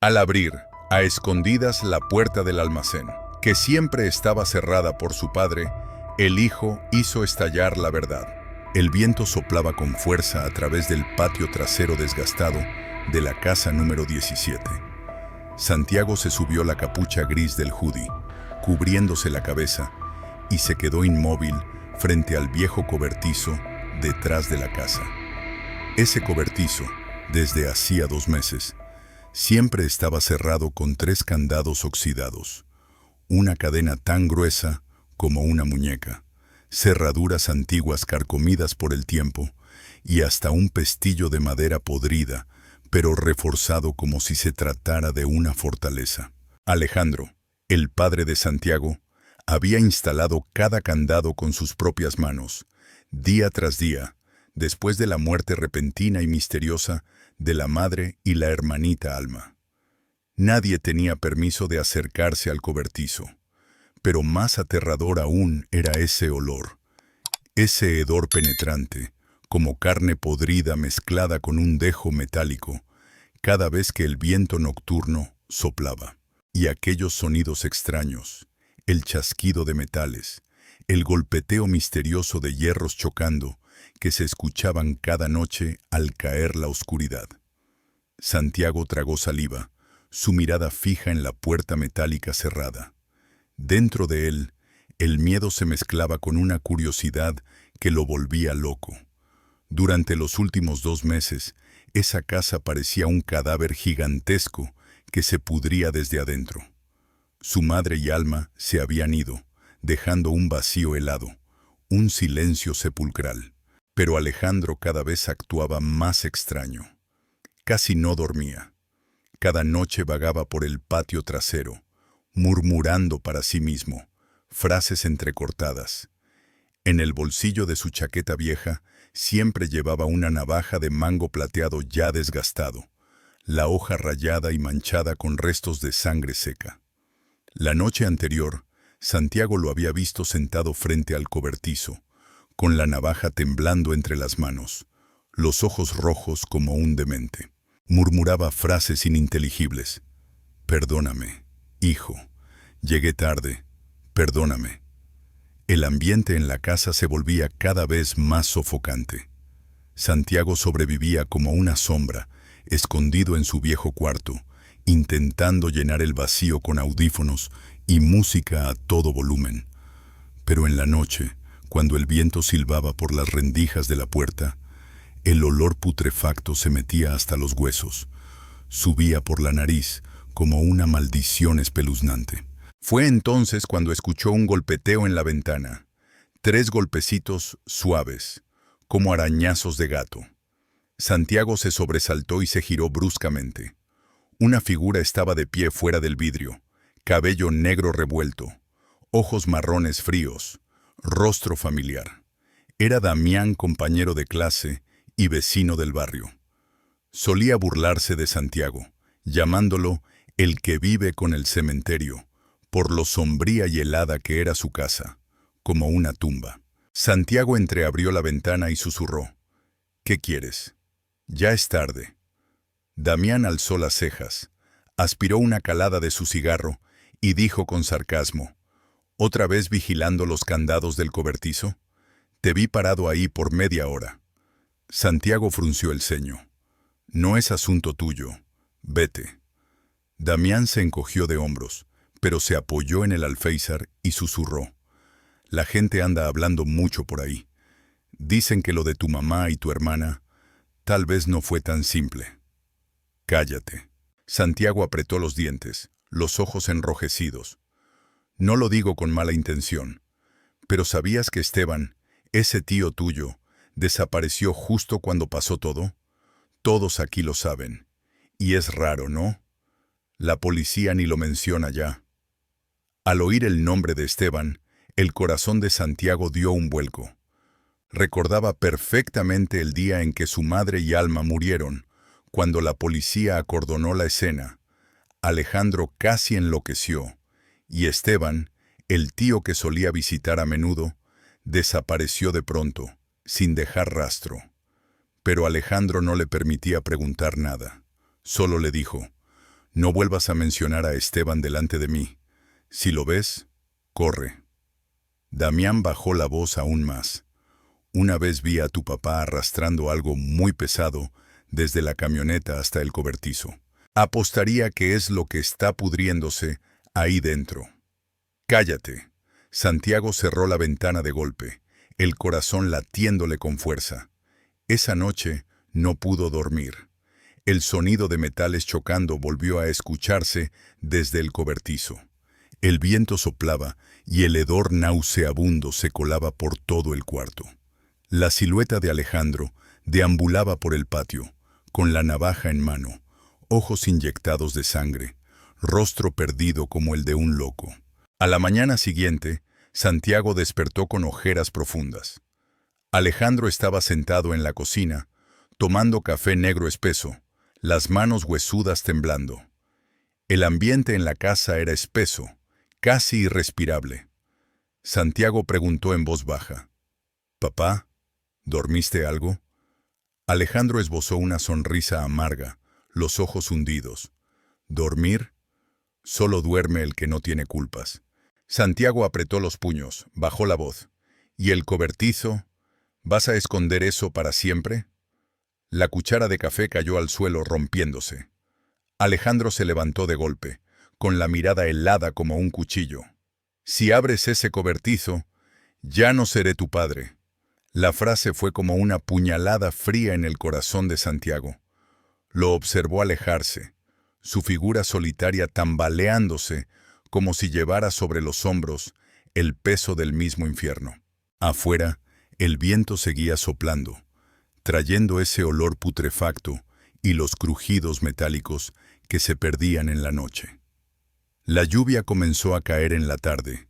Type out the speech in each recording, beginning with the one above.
Al abrir, a escondidas, la puerta del almacén, que siempre estaba cerrada por su padre, el hijo hizo estallar la verdad. El viento soplaba con fuerza a través del patio trasero desgastado de la casa número 17. Santiago se subió la capucha gris del hoodie, cubriéndose la cabeza, y se quedó inmóvil frente al viejo cobertizo detrás de la casa. Ese cobertizo, desde hacía 2 meses, siempre estaba cerrado con 3 candados oxidados, una cadena tan gruesa como una muñeca, cerraduras antiguas carcomidas por el tiempo y hasta un pestillo de madera podrida, pero reforzado como si se tratara de una fortaleza. Alejandro, el padre de Santiago, había instalado cada candado con sus propias manos, día tras día, después de la muerte repentina y misteriosa de la madre y la hermanita Alma. Nadie tenía permiso de acercarse al cobertizo, pero más aterrador aún era ese olor, ese hedor penetrante, como carne podrida mezclada con un dejo metálico, cada vez que el viento nocturno soplaba. Y aquellos sonidos extraños, el chasquido de metales, el golpeteo misterioso de hierros chocando, que se escuchaban cada noche al caer la oscuridad. Santiago tragó saliva, su mirada fija en la puerta metálica cerrada. Dentro de él, el miedo se mezclaba con una curiosidad que lo volvía loco. Durante los últimos 2 meses, esa casa parecía un cadáver gigantesco que se pudría desde adentro. Su madre y Alma se habían ido, dejando un vacío helado, un silencio sepulcral. Pero Alejandro cada vez actuaba más extraño. Casi no dormía. Cada noche vagaba por el patio trasero, murmurando para sí mismo, frases entrecortadas. En el bolsillo de su chaqueta vieja siempre llevaba una navaja de mango plateado ya desgastado, la hoja rayada y manchada con restos de sangre seca. La noche anterior, Santiago lo había visto sentado frente al cobertizo, con la navaja temblando entre las manos, los ojos rojos como un demente. Murmuraba frases ininteligibles. «Perdóname, hijo. Llegué tarde. Perdóname». El ambiente en la casa se volvía cada vez más sofocante. Santiago sobrevivía como una sombra, escondido en su viejo cuarto, intentando llenar el vacío con audífonos y música a todo volumen. Pero en la noche, cuando el viento silbaba por las rendijas de la puerta, el olor putrefacto se metía hasta los huesos, subía por la nariz como una maldición espeluznante. Fue entonces cuando escuchó un golpeteo en la ventana, 3 golpecitos suaves, como arañazos de gato. Santiago se sobresaltó y se giró bruscamente. Una figura estaba de pie fuera del vidrio, cabello negro revuelto, ojos marrones fríos, rostro familiar. Era Damián, compañero de clase y vecino del barrio. Solía burlarse de Santiago, llamándolo el que vive con el cementerio, por lo sombría y helada que era su casa, como una tumba. Santiago entreabrió la ventana y susurró: «¿Qué quieres? Ya es tarde». Damián alzó las cejas, aspiró una calada de su cigarro y dijo con sarcasmo: «¿Otra vez vigilando los candados del cobertizo? Te vi parado ahí por media hora». Santiago frunció el ceño. «No es asunto tuyo. Vete». Damián se encogió de hombros, pero se apoyó en el alféizar y susurró: «La gente anda hablando mucho por ahí. Dicen que lo de tu mamá y tu hermana tal vez no fue tan simple». «Cállate». Santiago apretó los dientes, los ojos enrojecidos. «No lo digo con mala intención, pero ¿sabías que Esteban, ese tío tuyo, desapareció justo cuando pasó todo? Todos aquí lo saben. Y es raro, ¿no? La policía ni lo menciona ya». Al oír el nombre de Esteban, el corazón de Santiago dio un vuelco. Recordaba perfectamente el día en que su madre y Alma murieron, cuando la policía acordonó la escena. Alejandro casi enloqueció, y Esteban, el tío que solía visitar a menudo, desapareció de pronto, sin dejar rastro. Pero Alejandro no le permitía preguntar nada. Solo le dijo: No vuelvas a mencionar a Esteban delante de mí. Si lo ves, corre. Damián bajó la voz aún más. Una vez vi a tu papá arrastrando algo muy pesado desde la camioneta hasta el cobertizo. Apostaría que es lo que está pudriéndose ahí dentro. Cállate. Santiago cerró la ventana de golpe, el corazón latiéndole con fuerza. Esa noche no pudo dormir. El sonido de metales chocando volvió a escucharse desde el cobertizo. El viento soplaba y el hedor nauseabundo se colaba por todo el cuarto. La silueta de Alejandro deambulaba por el patio, con la navaja en mano, ojos inyectados de sangre, rostro perdido como el de un loco. A la mañana siguiente, Santiago despertó con ojeras profundas. Alejandro estaba sentado en la cocina, tomando café negro espeso, las manos huesudas temblando. El ambiente en la casa era espeso, casi irrespirable. Santiago preguntó en voz baja: «Papá, ¿dormiste algo?». Alejandro esbozó una sonrisa amarga, los ojos hundidos. «¿Dormir? Solo duerme el que no tiene culpas». Santiago apretó los puños, bajó la voz. «¿Y el cobertizo? ¿Vas a esconder eso para siempre?». La cuchara de café cayó al suelo rompiéndose. Alejandro se levantó de golpe, con la mirada helada como un cuchillo. «Si abres ese cobertizo, ya no seré tu padre». La frase fue como una puñalada fría en el corazón de Santiago. Lo observó alejarse, su figura solitaria tambaleándose como si llevara sobre los hombros el peso del mismo infierno. Afuera, el viento seguía soplando, trayendo ese olor putrefacto y los crujidos metálicos que se perdían en la noche. La lluvia comenzó a caer en la tarde,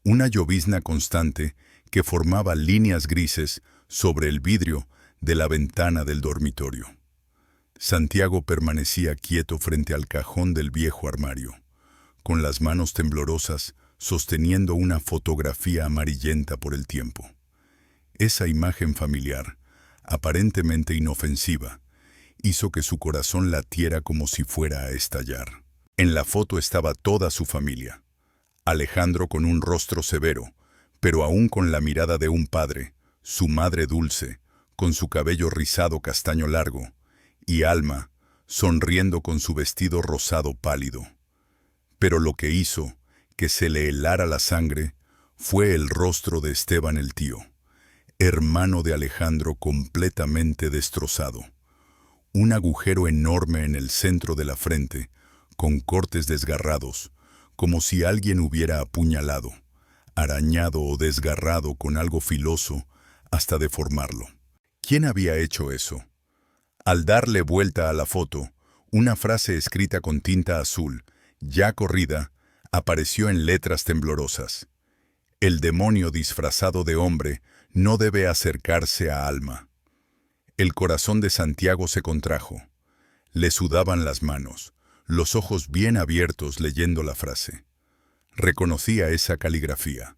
una llovizna constante que formaba líneas grises sobre el vidrio de la ventana del dormitorio. Santiago permanecía quieto frente al cajón del viejo armario, con las manos temblorosas sosteniendo una fotografía amarillenta por el tiempo. Esa imagen familiar, aparentemente inofensiva, hizo que su corazón latiera como si fuera a estallar. En la foto estaba toda su familia. Alejandro con un rostro severo, pero aún con la mirada de un padre, su madre dulce, con su cabello rizado castaño largo, y Alma, sonriendo con su vestido rosado pálido. Pero lo que hizo que se le helara la sangre fue el rostro de Esteban el tío, hermano de Alejandro completamente destrozado. Un agujero enorme en el centro de la frente, con cortes desgarrados, como si alguien hubiera apuñalado, arañado o desgarrado con algo filoso hasta deformarlo. ¿Quién había hecho eso? Al darle vuelta a la foto, una frase escrita con tinta azul, ya corrida, apareció en letras temblorosas. El demonio disfrazado de hombre no debe acercarse a Alma. El corazón de Santiago se contrajo. Le sudaban las manos, los ojos bien abiertos leyendo la frase. Reconocía esa caligrafía.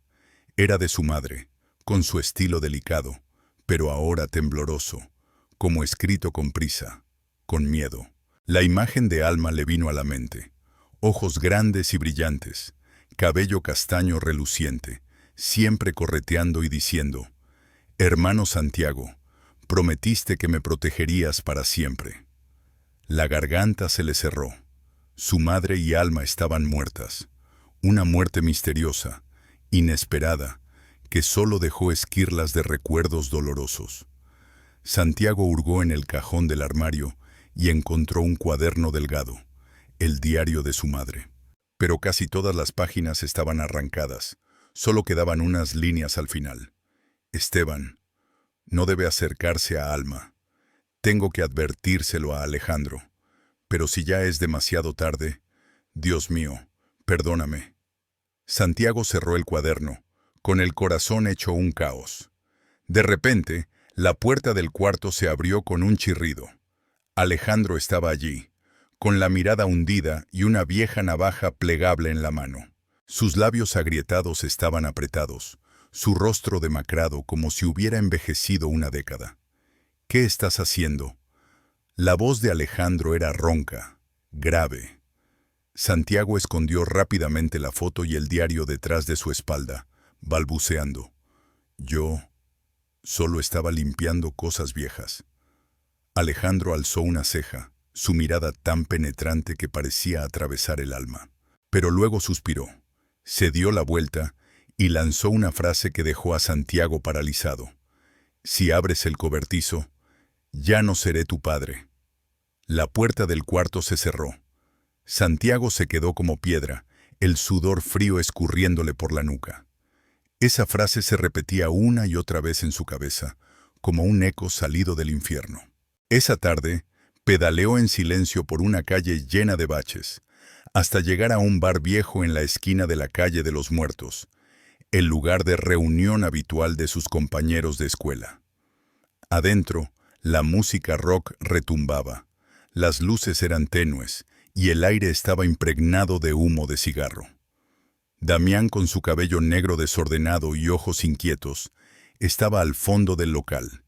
Era de su madre, con su estilo delicado, pero ahora tembloroso, como escrito con prisa, con miedo. La imagen de Alma le vino a la mente. Ojos grandes y brillantes, cabello castaño reluciente, siempre correteando y diciendo: «Hermano Santiago, prometiste que me protegerías para siempre». La garganta se le cerró. Su madre y Alma estaban muertas. Una muerte misteriosa, inesperada, que solo dejó esquirlas de recuerdos dolorosos. Santiago hurgó en el cajón del armario y encontró un cuaderno delgado, el diario de su madre. Pero casi todas las páginas estaban arrancadas, solo quedaban unas líneas al final. «Esteban, no debe acercarse a Alma. Tengo que advertírselo a Alejandro. Pero si ya es demasiado tarde, Dios mío, perdóname». Santiago cerró el cuaderno, con el corazón hecho un caos. De repente, la puerta del cuarto se abrió con un chirrido. Alejandro estaba allí, con la mirada hundida y una vieja navaja plegable en la mano. Sus labios agrietados estaban apretados, su rostro demacrado como si hubiera envejecido una década. «¿Qué estás haciendo?». La voz de Alejandro era ronca, grave. Santiago escondió rápidamente la foto y el diario detrás de su espalda, balbuceando. Yo solo estaba limpiando cosas viejas. Alejandro alzó una ceja, su mirada tan penetrante que parecía atravesar el alma. Pero luego suspiró, se dio la vuelta y lanzó una frase que dejó a Santiago paralizado. Si abres el cobertizo, ya no seré tu padre. La puerta del cuarto se cerró. Santiago se quedó como piedra, el sudor frío escurriéndole por la nuca. Esa frase se repetía una y otra vez en su cabeza, como un eco salido del infierno. Esa tarde, pedaleó en silencio por una calle llena de baches, hasta llegar a un bar viejo en la esquina de la calle de los Muertos, el lugar de reunión habitual de sus compañeros de escuela. Adentro, la música rock retumbaba, las luces eran tenues y el aire estaba impregnado de humo de cigarro. Damián, con su cabello negro desordenado y ojos inquietos, estaba al fondo del local,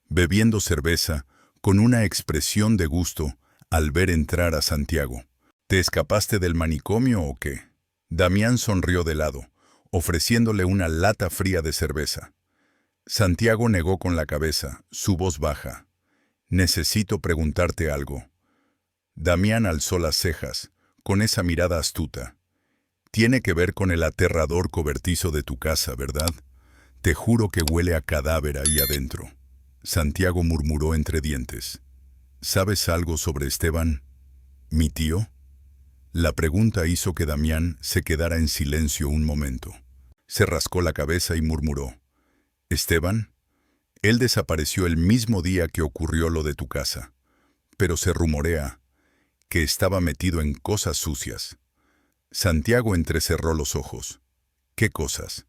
bebiendo cerveza con una expresión de gusto al ver entrar a Santiago. ¿Te escapaste del manicomio o qué? Damián sonrió de lado, ofreciéndole una lata fría de cerveza. Santiago negó con la cabeza, su voz baja. Necesito preguntarte algo. Damián alzó las cejas, con esa mirada astuta. Tiene que ver con el aterrador cobertizo de tu casa, ¿verdad? Te juro que huele a cadáver ahí adentro. Santiago murmuró entre dientes. ¿Sabes algo sobre Esteban, mi tío? La pregunta hizo que Damián se quedara en silencio un momento. Se rascó la cabeza y murmuró. ¿Esteban? Él desapareció el mismo día que ocurrió lo de tu casa, pero se rumorea que estaba metido en cosas sucias. Santiago entrecerró los ojos. ¿Qué cosas?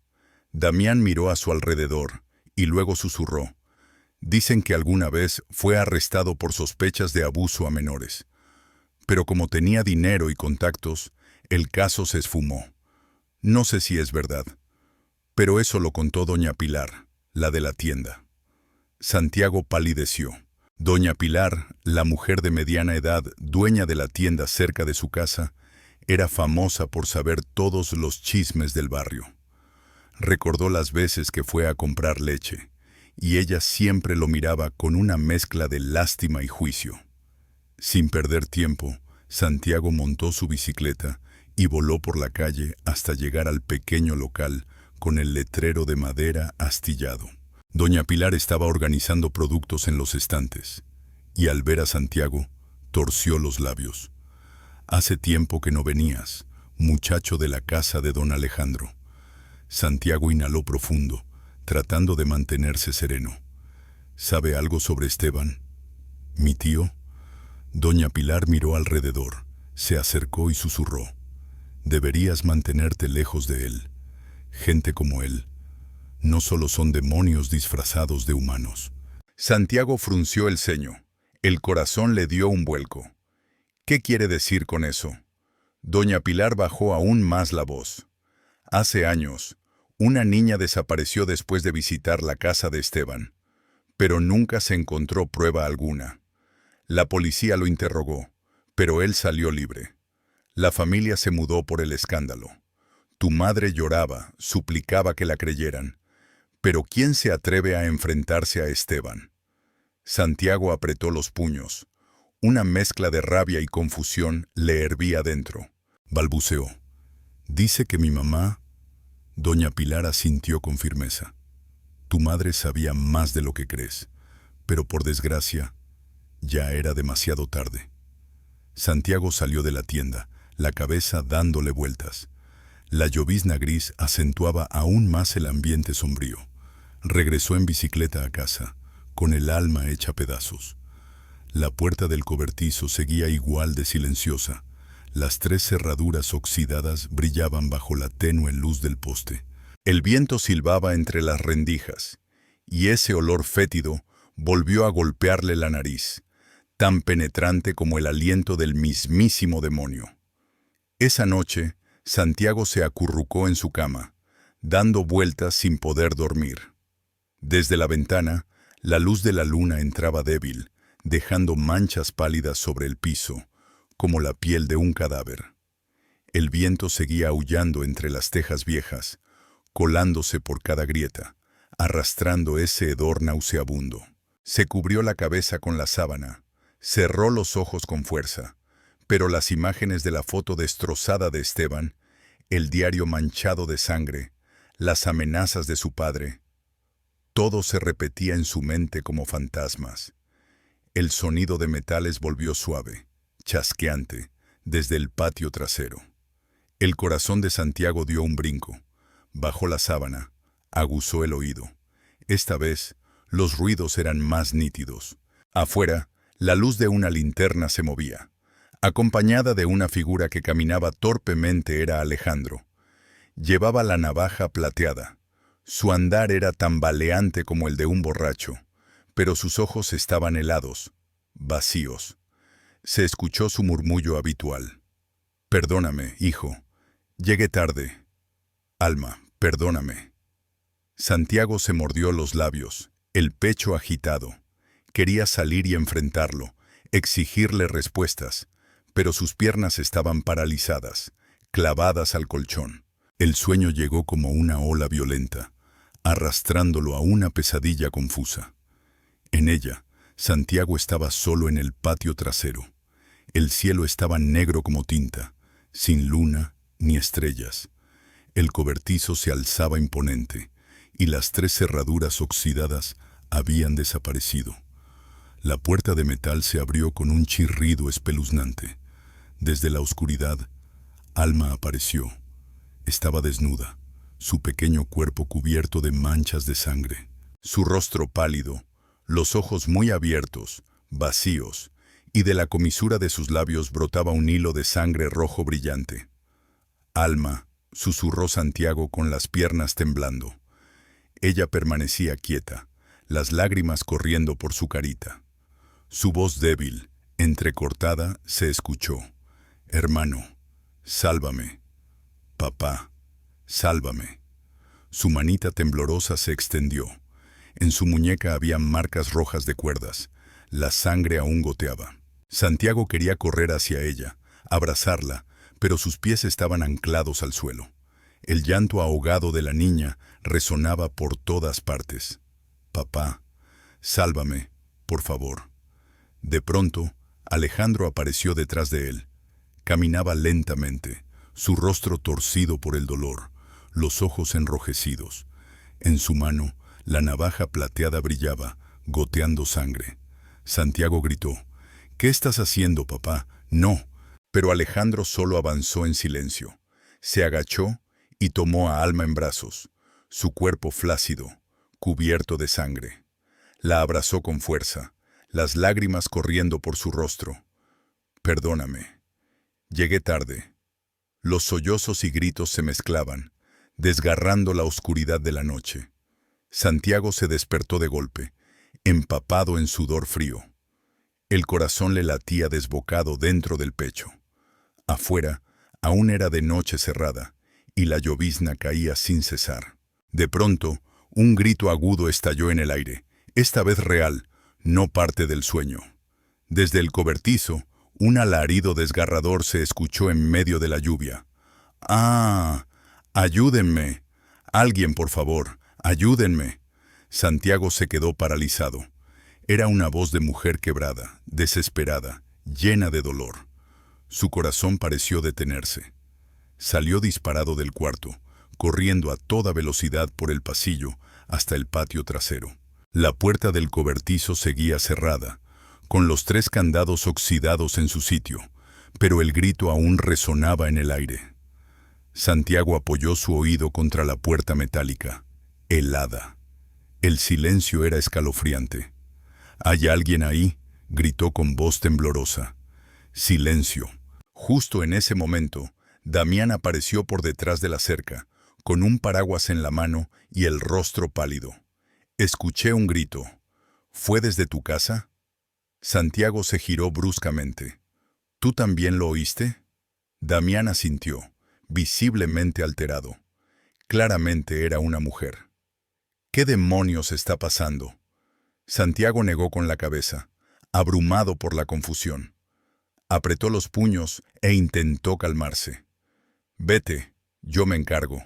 Damián miró a su alrededor y luego susurró. Dicen que alguna vez fue arrestado por sospechas de abuso a menores. Pero como tenía dinero y contactos, el caso se esfumó. No sé si es verdad, pero eso lo contó doña Pilar, la de la tienda. Santiago palideció. Doña Pilar, la mujer de mediana edad, dueña de la tienda cerca de su casa, era famosa por saber todos los chismes del barrio. Recordó las veces que fue a comprar leche, y ella siempre lo miraba con una mezcla de lástima y juicio. Sin perder tiempo, Santiago montó su bicicleta y voló por la calle hasta llegar al pequeño local con el letrero de madera astillado. Doña Pilar estaba organizando productos en los estantes, y al ver a Santiago, torció los labios. Hace tiempo que no venías, muchacho de la casa de don Alejandro. Santiago inhaló profundo, tratando de mantenerse sereno. ¿Sabe algo sobre Esteban, mi tío? Doña Pilar miró alrededor, se acercó y susurró. Deberías mantenerte lejos de él. Gente como él no solo son demonios disfrazados de humanos. Santiago frunció el ceño. El corazón le dio un vuelco. ¿Qué quiere decir con eso? Doña Pilar bajó aún más la voz. Hace años, una niña desapareció después de visitar la casa de Esteban, pero nunca se encontró prueba alguna. La policía lo interrogó, pero él salió libre. La familia se mudó por el escándalo. Tu madre lloraba, suplicaba que la creyeran. Pero ¿quién se atreve a enfrentarse a Esteban? Santiago apretó los puños. Una mezcla de rabia y confusión le hervía dentro. Balbuceó. Dice que mi mamá... Doña Pilar asintió con firmeza. Tu madre sabía más de lo que crees, pero por desgracia, ya era demasiado tarde. Santiago salió de la tienda, la cabeza dándole vueltas. La llovizna gris acentuaba aún más el ambiente sombrío. Regresó en bicicleta a casa, con el alma hecha pedazos. La puerta del cobertizo seguía igual de silenciosa. Las 3 cerraduras oxidadas brillaban bajo la tenue luz del poste. El viento silbaba entre las rendijas, y ese olor fétido volvió a golpearle la nariz, tan penetrante como el aliento del mismísimo demonio. Esa noche, Santiago se acurrucó en su cama, dando vueltas sin poder dormir. Desde la ventana, la luz de la luna entraba débil, dejando manchas pálidas sobre el piso, como la piel de un cadáver. El viento seguía aullando entre las tejas viejas, colándose por cada grieta, arrastrando ese hedor nauseabundo. Se cubrió la cabeza con la sábana, cerró los ojos con fuerza, pero las imágenes de la foto destrozada de Esteban, el diario manchado de sangre, las amenazas de su padre, todo se repetía en su mente como fantasmas. El sonido de metales volvió suave, chasqueante, desde el patio trasero. El corazón de Santiago dio un brinco, bajó la sábana, aguzó el oído. Esta vez, los ruidos eran más nítidos. Afuera, la luz de una linterna se movía. Acompañada de una figura que caminaba torpemente era Alejandro. Llevaba la navaja plateada. Su andar era tambaleante como el de un borracho, pero sus ojos estaban helados, vacíos. Se escuchó su murmullo habitual. «Perdóname, hijo. Llegué tarde. Alma, perdóname». Santiago se mordió los labios, el pecho agitado. Quería salir y enfrentarlo, exigirle respuestas, pero sus piernas estaban paralizadas, clavadas al colchón. El sueño llegó como una ola violenta, arrastrándolo a una pesadilla confusa. En ella, Santiago estaba solo en el patio trasero. El cielo estaba negro como tinta, sin luna ni estrellas. El cobertizo se alzaba imponente, y las 3 cerraduras oxidadas habían desaparecido. La puerta de metal se abrió con un chirrido espeluznante. Desde la oscuridad, Alma apareció. Estaba desnuda, su pequeño cuerpo cubierto de manchas de sangre. Su rostro pálido, los ojos muy abiertos, vacíos, y de la comisura de sus labios brotaba un hilo de sangre rojo brillante. «Alma», susurró Santiago con las piernas temblando. Ella permanecía quieta, las lágrimas corriendo por su carita. Su voz débil, entrecortada, se escuchó. «Hermano, sálvame. Papá, sálvame». Su manita temblorosa se extendió. En su muñeca había marcas rojas de cuerdas. La sangre aún goteaba. Santiago quería correr hacia ella, abrazarla, pero sus pies estaban anclados al suelo. El llanto ahogado de la niña resonaba por todas partes. «Papá, sálvame, por favor». De pronto, Alejandro apareció detrás de él. Caminaba lentamente, su rostro torcido por el dolor, los ojos enrojecidos. En su mano, la navaja plateada brillaba, goteando sangre. Santiago gritó: «¿Qué estás haciendo, papá? No». Pero Alejandro solo avanzó en silencio. Se agachó y tomó a Alma en brazos, su cuerpo flácido, cubierto de sangre. La abrazó con fuerza, las lágrimas corriendo por su rostro. «Perdóname. Llegué tarde». Los sollozos y gritos se mezclaban, desgarrando la oscuridad de la noche. Santiago se despertó de golpe, empapado en sudor frío. El corazón le latía desbocado dentro del pecho. Afuera, aún era de noche cerrada, y la llovizna caía sin cesar. De pronto, un grito agudo estalló en el aire, esta vez real, no parte del sueño. Desde el cobertizo, un alarido desgarrador se escuchó en medio de la lluvia. «¡Ah! ¡Ayúdenme! Alguien, por favor, ayúdenme». Santiago se quedó paralizado. Era una voz de mujer quebrada, desesperada, llena de dolor. Su corazón pareció detenerse. Salió disparado del cuarto, corriendo a toda velocidad por el pasillo hasta el patio trasero. La puerta del cobertizo seguía cerrada, con los 3 candados oxidados en su sitio, pero el grito aún resonaba en el aire. Santiago apoyó su oído contra la puerta metálica, helada. El silencio era escalofriante. «¿Hay alguien ahí?», gritó con voz temblorosa. Silencio. Justo en ese momento, Damián apareció por detrás de la cerca, con un paraguas en la mano y el rostro pálido. Escuché un grito. «¿Fue desde tu casa?». Santiago se giró bruscamente. «¿Tú también lo oíste?». Damián asintió, visiblemente alterado. Claramente era una mujer. «¿Qué demonios está pasando?». Santiago negó con la cabeza, abrumado por la confusión. Apretó los puños e intentó calmarse. Vete, yo me encargo.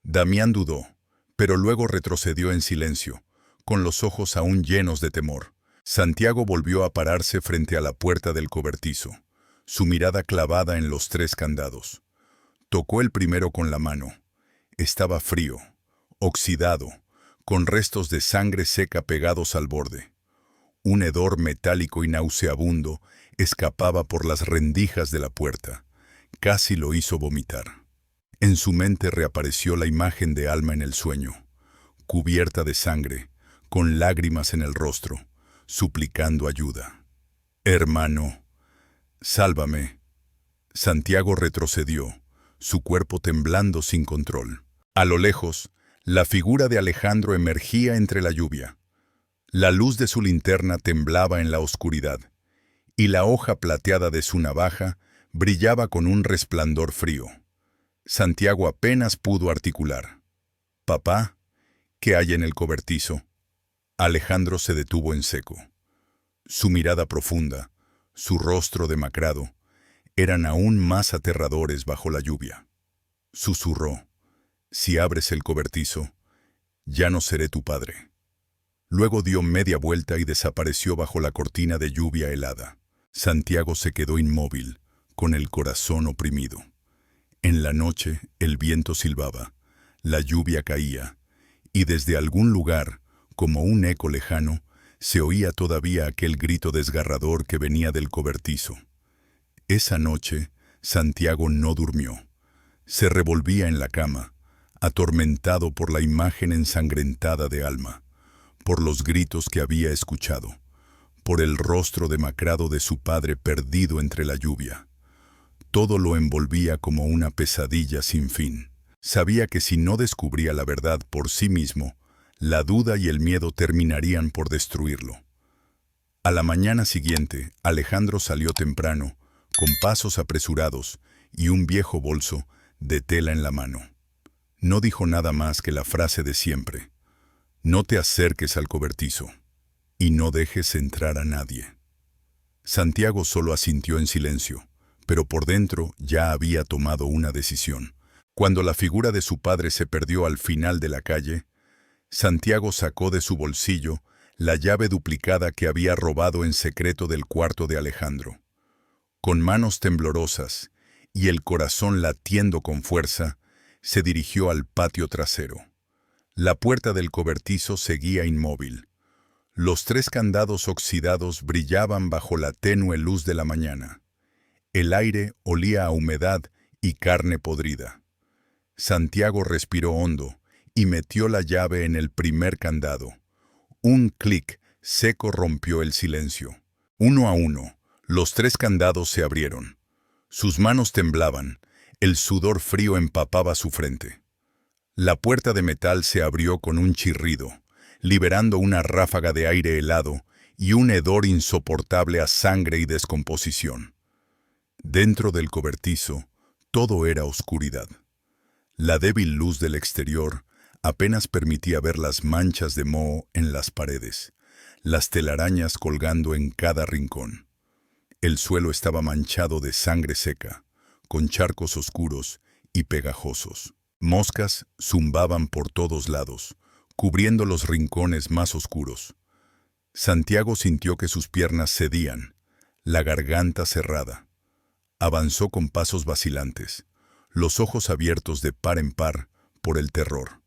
Damián dudó, pero luego retrocedió en silencio, con los ojos aún llenos de temor. Santiago volvió a pararse frente a la puerta del cobertizo, su mirada clavada en los 3 candados. Tocó el primero con la mano. Estaba frío, oxidado, con restos de sangre seca pegados al borde. Un hedor metálico y nauseabundo escapaba por las rendijas de la puerta. Casi lo hizo vomitar. En su mente reapareció la imagen de Alma en el sueño, cubierta de sangre, con lágrimas en el rostro, suplicando ayuda. «Hermano, sálvame». Santiago retrocedió, su cuerpo temblando sin control. A lo lejos, la figura de Alejandro emergía entre la lluvia. La luz de su linterna temblaba en la oscuridad, y la hoja plateada de su navaja brillaba con un resplandor frío. Santiago apenas pudo articular. «Papá, ¿qué hay en el cobertizo?». Alejandro se detuvo en seco. Su mirada profunda, su rostro demacrado, eran aún más aterradores bajo la lluvia. Susurró: «Si abres el cobertizo, ya no seré tu padre». Luego dio media vuelta y desapareció bajo la cortina de lluvia helada. Santiago se quedó inmóvil, con el corazón oprimido. En la noche el viento silbaba, la lluvia caía, y desde algún lugar, como un eco lejano, se oía todavía aquel grito desgarrador que venía del cobertizo. Esa noche, Santiago no durmió. Se revolvía en la cama, atormentado por la imagen ensangrentada de Alma, por los gritos que había escuchado, por el rostro demacrado de su padre perdido entre la lluvia. Todo lo envolvía como una pesadilla sin fin. Sabía que si no descubría la verdad por sí mismo, la duda y el miedo terminarían por destruirlo. A la mañana siguiente, Alejandro salió temprano, con pasos apresurados y un viejo bolso de tela en la mano. No dijo nada más que la frase de siempre: «No te acerques al cobertizo y no dejes entrar a nadie». Santiago solo asintió en silencio, pero por dentro ya había tomado una decisión. Cuando la figura de su padre se perdió al final de la calle, Santiago sacó de su bolsillo la llave duplicada que había robado en secreto del cuarto de Alejandro. Con manos temblorosas y el corazón latiendo con fuerza, se dirigió al patio trasero. La puerta del cobertizo seguía inmóvil. Los 3 candados oxidados brillaban bajo la tenue luz de la mañana. El aire olía a humedad y carne podrida. Santiago respiró hondo y metió la llave en el primer candado. Un clic seco rompió el silencio. Uno a uno, los 3 candados se abrieron. Sus manos temblaban, el sudor frío empapaba su frente. La puerta de metal se abrió con un chirrido, liberando una ráfaga de aire helado y un hedor insoportable a sangre y descomposición. Dentro del cobertizo, todo era oscuridad. La débil luz del exterior apenas permitía ver las manchas de moho en las paredes, las telarañas colgando en cada rincón. El suelo estaba manchado de sangre seca, con charcos oscuros y pegajosos. Moscas zumbaban por todos lados, cubriendo los rincones más oscuros. Santiago sintió que sus piernas cedían, la garganta cerrada. Avanzó con pasos vacilantes, los ojos abiertos de par en par por el terror.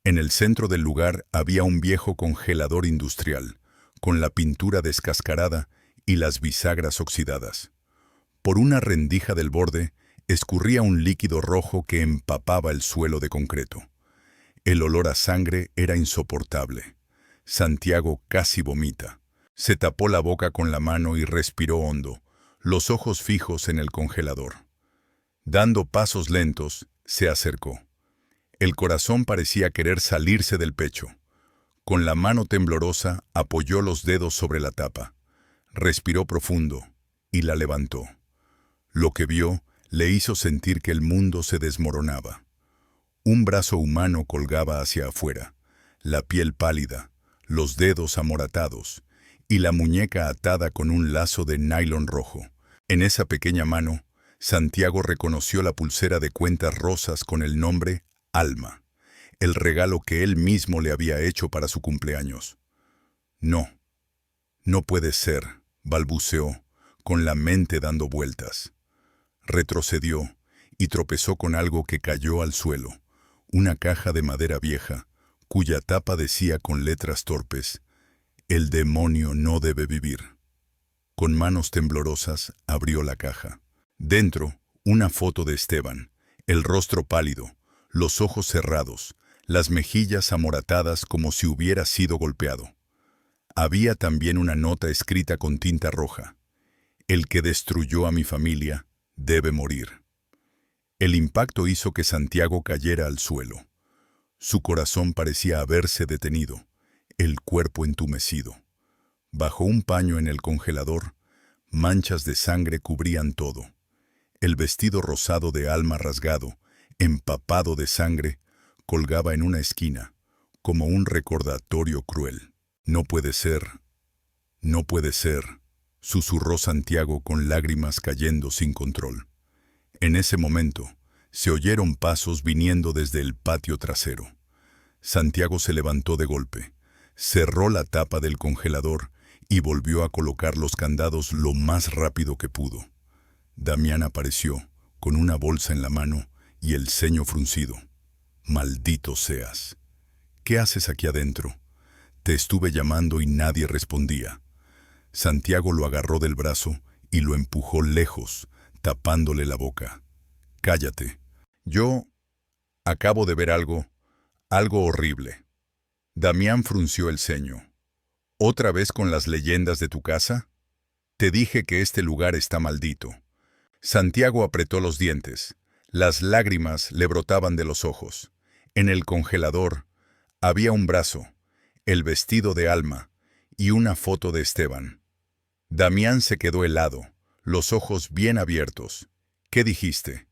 En el centro del lugar había un viejo congelador industrial, con la pintura descascarada y las bisagras oxidadas. Por una rendija del borde escurría un líquido rojo que empapaba el suelo de concreto. El olor a sangre era insoportable. Santiago casi vomita. Se tapó la boca con la mano y respiró hondo, los ojos fijos en el congelador. Dando pasos lentos, se acercó. El corazón parecía querer salirse del pecho. Con la mano temblorosa apoyó los dedos sobre la tapa. Respiró profundo y la levantó. Lo que vio le hizo sentir que el mundo se desmoronaba. Un brazo humano colgaba hacia afuera, la piel pálida, los dedos amoratados y la muñeca atada con un lazo de nylon rojo. En esa pequeña mano Santiago reconoció la pulsera de cuentas rosas con el nombre Alma, el regalo que él mismo le había hecho para su cumpleaños. No, no puede ser, balbuceó, con la mente dando vueltas. Retrocedió y tropezó con algo que cayó al suelo, una caja de madera vieja, cuya tapa decía con letras torpes: «El demonio no debe vivir». Con manos temblorosas abrió la caja. Dentro, una foto de Esteban, el rostro pálido, los ojos cerrados, las mejillas amoratadas como si hubiera sido golpeado. Había también una nota escrita con tinta roja: «El que destruyó a mi familia debe morir». El impacto hizo que Santiago cayera al suelo. Su corazón parecía haberse detenido, el cuerpo entumecido. Bajo un paño en el congelador, manchas de sangre cubrían todo. El vestido rosado de Alma rasgado, empapado de sangre, colgaba en una esquina, como un recordatorio cruel. «No puede ser, no puede ser», susurró Santiago con lágrimas cayendo sin control. En ese momento, se oyeron pasos viniendo desde el patio trasero. Santiago se levantó de golpe, cerró la tapa del congelador y volvió a colocar los candados lo más rápido que pudo. Damián apareció, con una bolsa en la mano y el ceño fruncido. «Maldito seas. ¿Qué haces aquí adentro? Te estuve llamando y nadie respondía». Santiago lo agarró del brazo y lo empujó lejos, tapándole la boca. «Cállate. Yo acabo de ver algo horrible». Damián frunció el ceño. «¿Otra vez con las leyendas de tu casa? Te dije que este lugar está maldito». Santiago apretó los dientes. Las lágrimas le brotaban de los ojos. En el congelador había un brazo, el vestido de Alma y una foto de Esteban. Damián se quedó helado, los ojos bien abiertos. «¿Qué dijiste?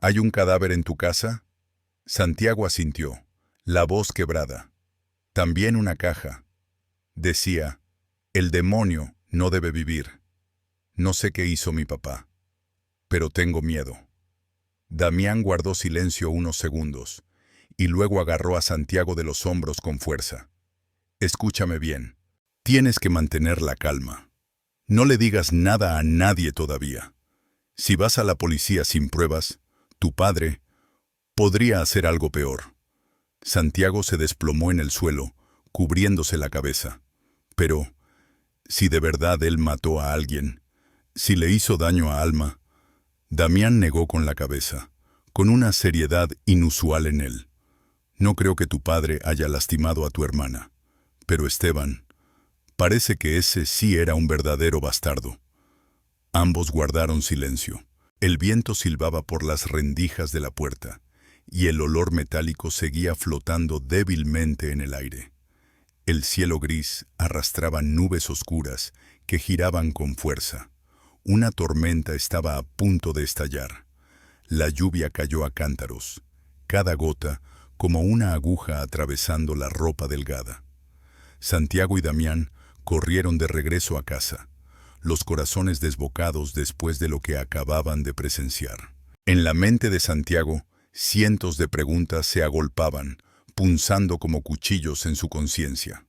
¿Hay un cadáver en tu casa?» Santiago asintió, la voz quebrada. «También una caja. Decía, el demonio no debe vivir. No sé qué hizo mi papá, pero tengo miedo». Damián guardó silencio unos segundos, y luego agarró a Santiago de los hombros con fuerza. «Escúchame bien. Tienes que mantener la calma. No le digas nada a nadie todavía. Si vas a la policía sin pruebas, tu padre podría hacer algo peor». Santiago se desplomó en el suelo, cubriéndose la cabeza. «Pero, si de verdad él mató a alguien, si le hizo daño a Alma». Damián negó con la cabeza, con una seriedad inusual en él. «No creo que tu padre haya lastimado a tu hermana. Pero Esteban, parece que ese sí era un verdadero bastardo». Ambos guardaron silencio. El viento silbaba por las rendijas de la puerta, y el olor metálico seguía flotando débilmente en el aire. El cielo gris arrastraba nubes oscuras que giraban con fuerza. Una tormenta estaba a punto de estallar. La lluvia cayó a cántaros, cada gota como una aguja atravesando la ropa delgada. Santiago y Damián corrieron de regreso a casa, los corazones desbocados después de lo que acababan de presenciar. En la mente de Santiago, cientos de preguntas se agolpaban, punzando como cuchillos en su conciencia.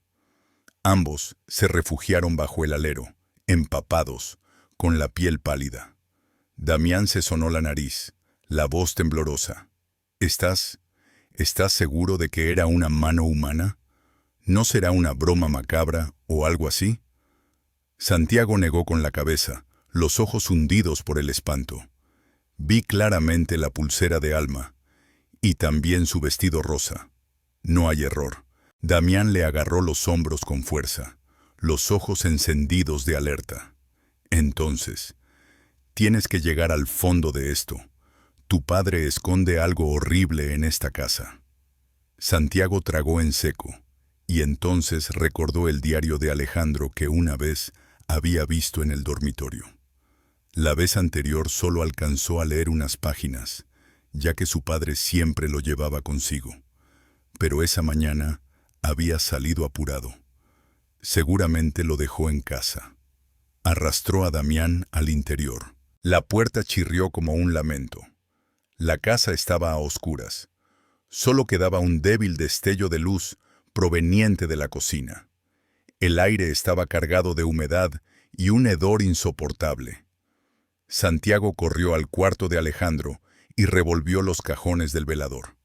Ambos se refugiaron bajo el alero, empapados, con la piel pálida. Damián se sonó la nariz, la voz temblorosa. ¿Estás seguro de que era una mano humana? ¿No será una broma macabra o algo así?» Santiago negó con la cabeza, los ojos hundidos por el espanto. «Vi claramente la pulsera de Alma, y también su vestido rosa. No hay error». Damián le agarró los hombros con fuerza, los ojos encendidos de alerta. «Entonces, tienes que llegar al fondo de esto. Tu padre esconde algo horrible en esta casa». Santiago tragó en seco, y entonces recordó el diario de Alejandro que una vez había visto en el dormitorio. La vez anterior solo alcanzó a leer unas páginas, ya que su padre siempre lo llevaba consigo. Pero esa mañana había salido apurado. Seguramente lo dejó en casa. Arrastró a Damián al interior. La puerta chirrió como un lamento. La casa estaba a oscuras. Solo quedaba un débil destello de luz proveniente de la cocina. El aire estaba cargado de humedad y un hedor insoportable. Santiago corrió al cuarto de Alejandro y revolvió los cajones del velador.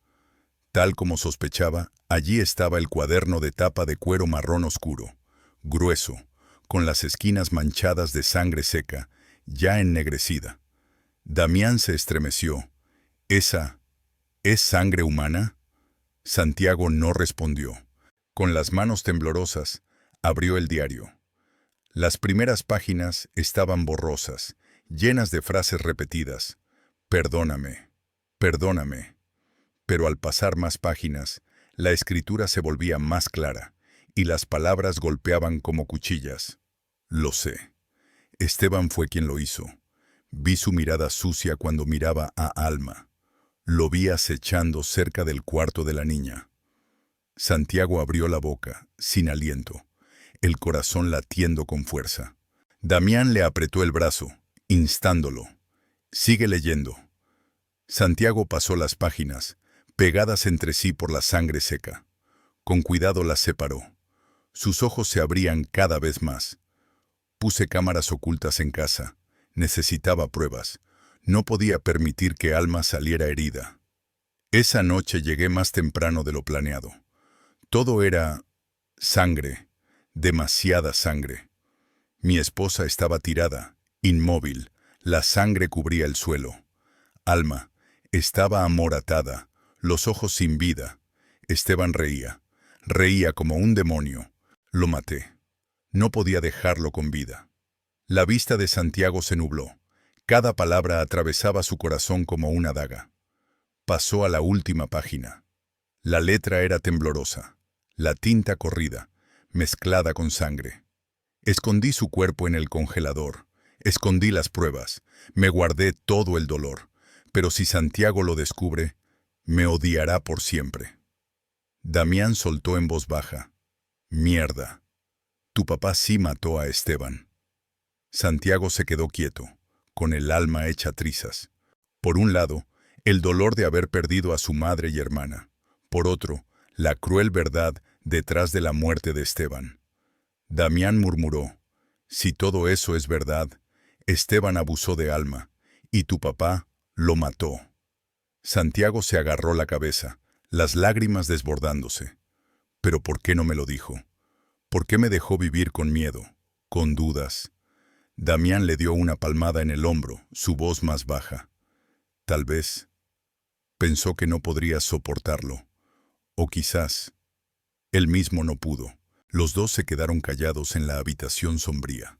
Tal como sospechaba, allí estaba el cuaderno de tapa de cuero marrón oscuro, grueso, con las esquinas manchadas de sangre seca, ya ennegrecida. Damián se estremeció. ¿Esa es sangre humana? Santiago no respondió. Con las manos temblorosas, abrió el diario. Las primeras páginas estaban borrosas, llenas de frases repetidas. Perdóname, perdóname. Pero al pasar más páginas, la escritura se volvía más clara, y las palabras golpeaban como cuchillas. Lo sé. Esteban fue quien lo hizo. Vi su mirada sucia cuando miraba a Alma. Lo vi acechando cerca del cuarto de la niña. Santiago abrió la boca, sin aliento, el corazón latiendo con fuerza. Damián le apretó el brazo, instándolo. Sigue leyendo. Santiago pasó las páginas, pegadas entre sí por la sangre seca. Con cuidado las separó. Sus ojos se abrían cada vez más. Puse cámaras ocultas en casa. Necesitaba pruebas. No podía permitir que Alma saliera herida. Esa noche llegué más temprano de lo planeado. Todo era sangre, demasiada sangre. Mi esposa estaba tirada, inmóvil. La sangre cubría el suelo. Alma estaba amoratada, los ojos sin vida. Esteban reía. Reía como un demonio. Lo maté. No podía dejarlo con vida. La vista de Santiago se nubló. Cada palabra atravesaba su corazón como una daga. Pasó a la última página. La letra era temblorosa, la tinta corrida, mezclada con sangre. Escondí su cuerpo en el congelador, escondí las pruebas, me guardé todo el dolor, pero si Santiago lo descubre, me odiará por siempre. Damián soltó en voz baja: «Mierda. Tu papá sí mató a Esteban». Santiago se quedó quieto, con el alma hecha trizas. Por un lado, el dolor de haber perdido a su madre y hermana. Por otro, la cruel verdad detrás de la muerte de Esteban. Damián murmuró: «Si todo eso es verdad, Esteban abusó de Alma, y tu papá lo mató». Santiago se agarró la cabeza, las lágrimas desbordándose. «¿Pero por qué no me lo dijo? ¿Por qué me dejó vivir con miedo, con dudas?» Damián le dio una palmada en el hombro, su voz más baja. «Tal vez pensó que no podría soportarlo. O quizás él mismo no pudo». Los dos se quedaron callados en la habitación sombría.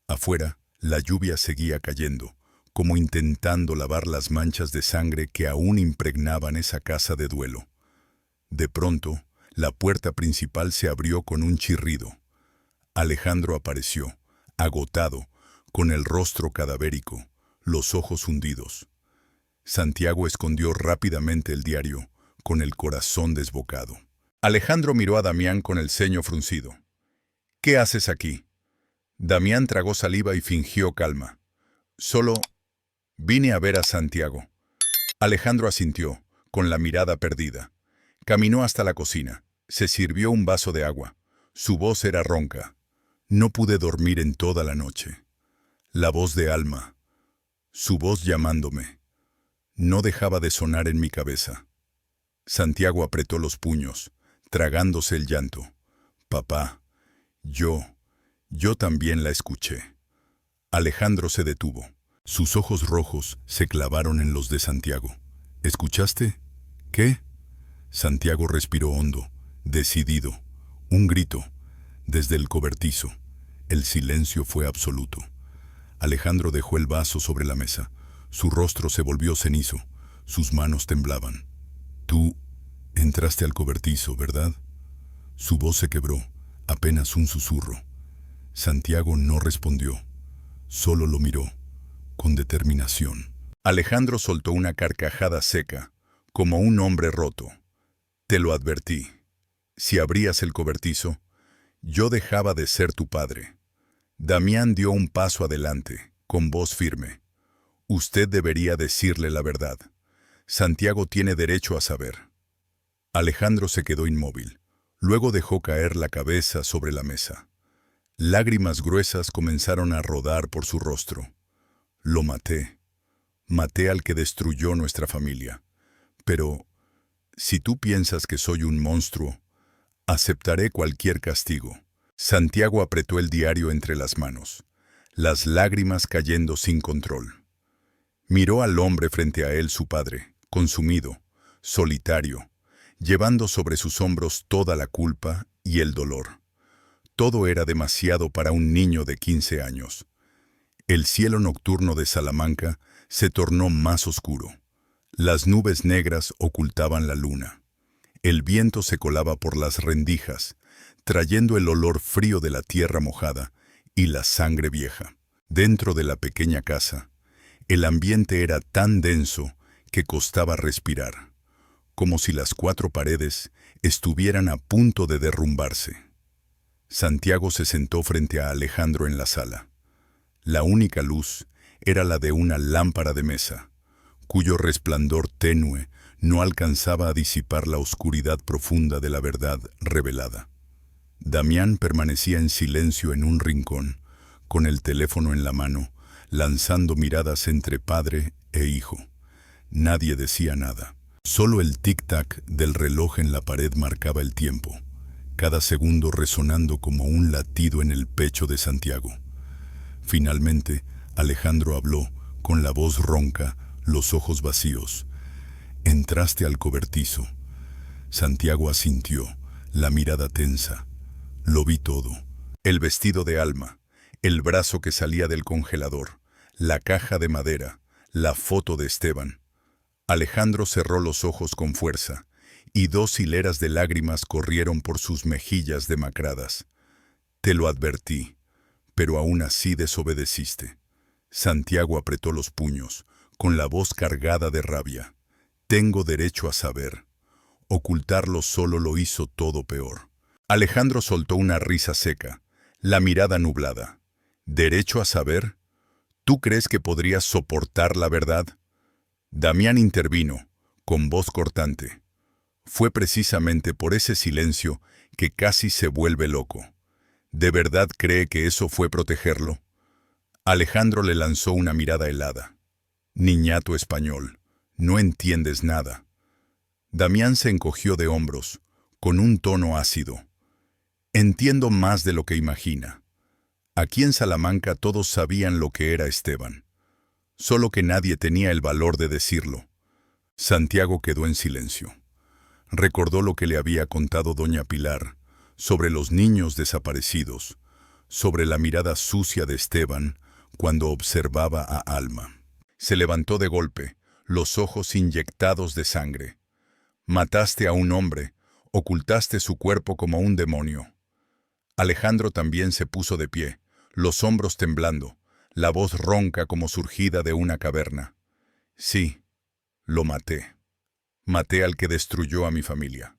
Afuera, la lluvia seguía cayendo, como intentando lavar las manchas de sangre que aún impregnaban esa casa de duelo. De pronto, la puerta principal se abrió con un chirrido. Alejandro apareció, agotado, con el rostro cadavérico, los ojos hundidos. Santiago escondió rápidamente el diario, con el corazón desbocado. Alejandro miró a Damián con el ceño fruncido. «¿Qué haces aquí?» Damián tragó saliva y fingió calma. «Solo vine a ver a Santiago». Alejandro asintió, con la mirada perdida. Caminó hasta la cocina. Se sirvió un vaso de agua. Su voz era ronca. «No pude dormir en toda la noche». La voz de Alma, su voz llamándome, no dejaba de sonar en mi cabeza. Santiago apretó los puños, tragándose el llanto. «Papá, yo también la escuché». Alejandro se detuvo. Sus ojos rojos se clavaron en los de Santiago. «¿Escuchaste? ¿Qué?» Santiago respiró hondo, decidido. Un grito, desde el cobertizo. El silencio fue absoluto. Alejandro dejó el vaso sobre la mesa. Su rostro se volvió cenizo. Sus manos temblaban. «Tú entraste al cobertizo, ¿verdad?» Su voz se quebró, apenas un susurro. Santiago no respondió. Solo lo miró, con determinación. Alejandro soltó una carcajada seca, como un hombre roto. «Te lo advertí. Si abrías el cobertizo, yo dejaba de ser tu padre». Damián dio un paso adelante, con voz firme. Usted debería decirle la verdad. Santiago tiene derecho a saber. Alejandro se quedó inmóvil. Luego dejó caer la cabeza sobre la mesa. Lágrimas gruesas comenzaron a rodar por su rostro. Lo maté. Maté al que destruyó nuestra familia. Pero, si tú piensas que soy un monstruo, aceptaré cualquier castigo. Santiago apretó el diario entre las manos, las lágrimas cayendo sin control. Miró al hombre frente a él, su padre, consumido, solitario, llevando sobre sus hombros toda la culpa y el dolor. Todo era demasiado para un niño de 15 años. El cielo nocturno de Salamanca se tornó más oscuro. Las nubes negras ocultaban la luna. El viento se colaba por las rendijas, trayendo el olor frío de la tierra mojada y la sangre vieja. Dentro de la pequeña casa, el ambiente era tan denso que costaba respirar, como si las 4 paredes estuvieran a punto de derrumbarse. Santiago se sentó frente a Alejandro en la sala. La única luz era la de una lámpara de mesa, cuyo resplandor tenue no alcanzaba a disipar la oscuridad profunda de la verdad revelada. Damián permanecía en silencio en un rincón, con el teléfono en la mano, lanzando miradas entre padre e hijo. Nadie decía nada. Solo el tic-tac del reloj en la pared marcaba el tiempo, cada segundo resonando como un latido en el pecho de Santiago. Finalmente, Alejandro habló, con la voz ronca, los ojos vacíos. Entraste al cobertizo. Santiago asintió, la mirada tensa. Lo vi todo. El vestido de Alma, el brazo que salía del congelador, la caja de madera, la foto de Esteban. Alejandro cerró los ojos con fuerza, y 2 hileras de lágrimas corrieron por sus mejillas demacradas. Te lo advertí, pero aún así desobedeciste. Santiago apretó los puños, con la voz cargada de rabia. Tengo derecho a saber. Ocultarlo solo lo hizo todo peor. Alejandro soltó una risa seca, la mirada nublada. ¿Derecho a saber? ¿Tú crees que podrías soportar la verdad? Damián intervino, con voz cortante. Fue precisamente por ese silencio que casi se vuelve loco. ¿De verdad cree que eso fue protegerlo? Alejandro le lanzó una mirada helada. Niñato español, no entiendes nada. Damián se encogió de hombros, con un tono ácido. Entiendo más de lo que imagina. Aquí en Salamanca todos sabían lo que era Esteban, solo que nadie tenía el valor de decirlo. Santiago quedó en silencio. Recordó lo que le había contado doña Pilar sobre los niños desaparecidos, sobre la mirada sucia de Esteban cuando observaba a Alma. Se levantó de golpe, los ojos inyectados de sangre. Mataste a un hombre, ocultaste su cuerpo como un demonio. Alejandro también se puso de pie, los hombros temblando, la voz ronca como surgida de una caverna. Sí, lo maté. Maté al que destruyó a mi familia.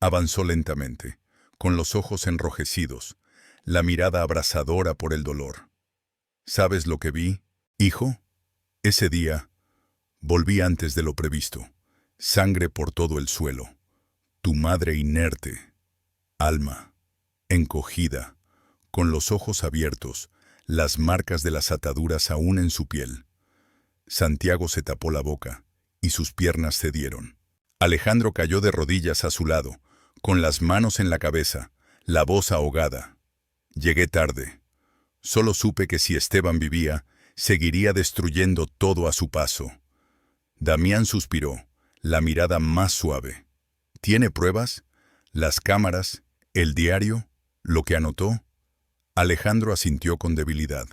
Avanzó lentamente, con los ojos enrojecidos, la mirada abrasadora por el dolor. ¿Sabes lo que vi, hijo? Ese día, volví antes de lo previsto. Sangre por todo el suelo. Tu madre inerte. Alma, encogida, con los ojos abiertos, las marcas de las ataduras aún en su piel. Santiago se tapó la boca, y sus piernas cedieron. Alejandro cayó de rodillas a su lado, con las manos en la cabeza, la voz ahogada. Llegué tarde. Solo supe que si Esteban vivía, seguiría destruyendo todo a su paso. Damián suspiró, la mirada más suave. ¿Tiene pruebas? ¿Las cámaras? ¿El diario? ¿Lo que anotó? Alejandro asintió con debilidad.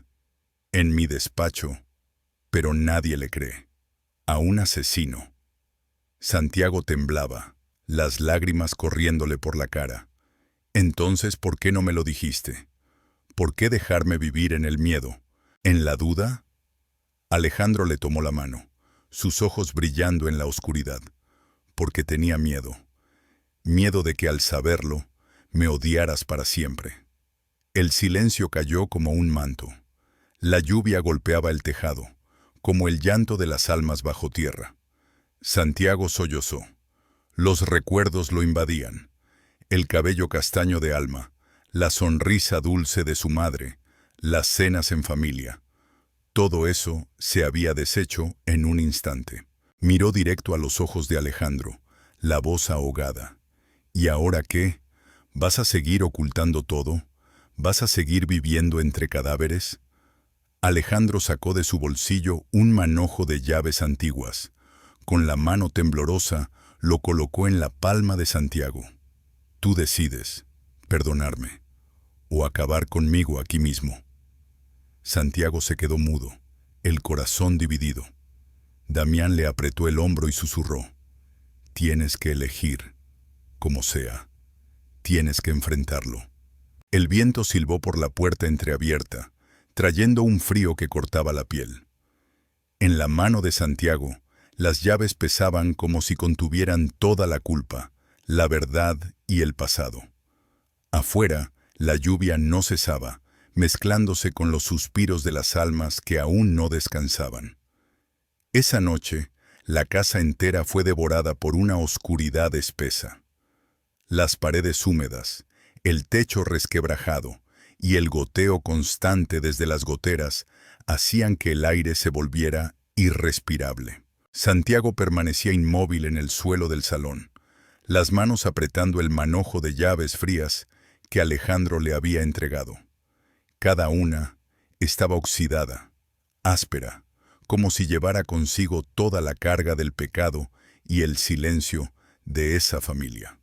En mi despacho, pero nadie le cree. A un asesino. Santiago temblaba, las lágrimas corriéndole por la cara. Entonces, ¿por qué no me lo dijiste? ¿Por qué dejarme vivir en el miedo? ¿En la duda? Alejandro le tomó la mano, sus ojos brillando en la oscuridad, porque tenía miedo. Miedo de que al saberlo, me odiaras para siempre. El silencio cayó como un manto. La lluvia golpeaba el tejado, como el llanto de las almas bajo tierra. Santiago sollozó. Los recuerdos lo invadían. El cabello castaño de Alma, la sonrisa dulce de su madre, las cenas en familia. Todo eso se había deshecho en un instante. Miró directo a los ojos de Alejandro, la voz ahogada. ¿Y ahora qué? ¿Vas a seguir ocultando todo? ¿Vas a seguir viviendo entre cadáveres? Alejandro sacó de su bolsillo un manojo de llaves antiguas. Con la mano temblorosa, lo colocó en la palma de Santiago. Tú decides, perdonarme, o acabar conmigo aquí mismo. Santiago se quedó mudo, el corazón dividido. Damián le apretó el hombro y susurró. Tienes que elegir, como sea. Tienes que enfrentarlo. El viento silbó por la puerta entreabierta, trayendo un frío que cortaba la piel. En la mano de Santiago, las llaves pesaban como si contuvieran toda la culpa, la verdad y el pasado. Afuera, la lluvia no cesaba, mezclándose con los suspiros de las almas que aún no descansaban. Esa noche, la casa entera fue devorada por una oscuridad espesa. Las paredes húmedas, el techo resquebrajado y el goteo constante desde las goteras hacían que el aire se volviera irrespirable. Santiago permanecía inmóvil en el suelo del salón, las manos apretando el manojo de llaves frías que Alejandro le había entregado. Cada una estaba oxidada, áspera, como si llevara consigo toda la carga del pecado y el silencio de esa familia.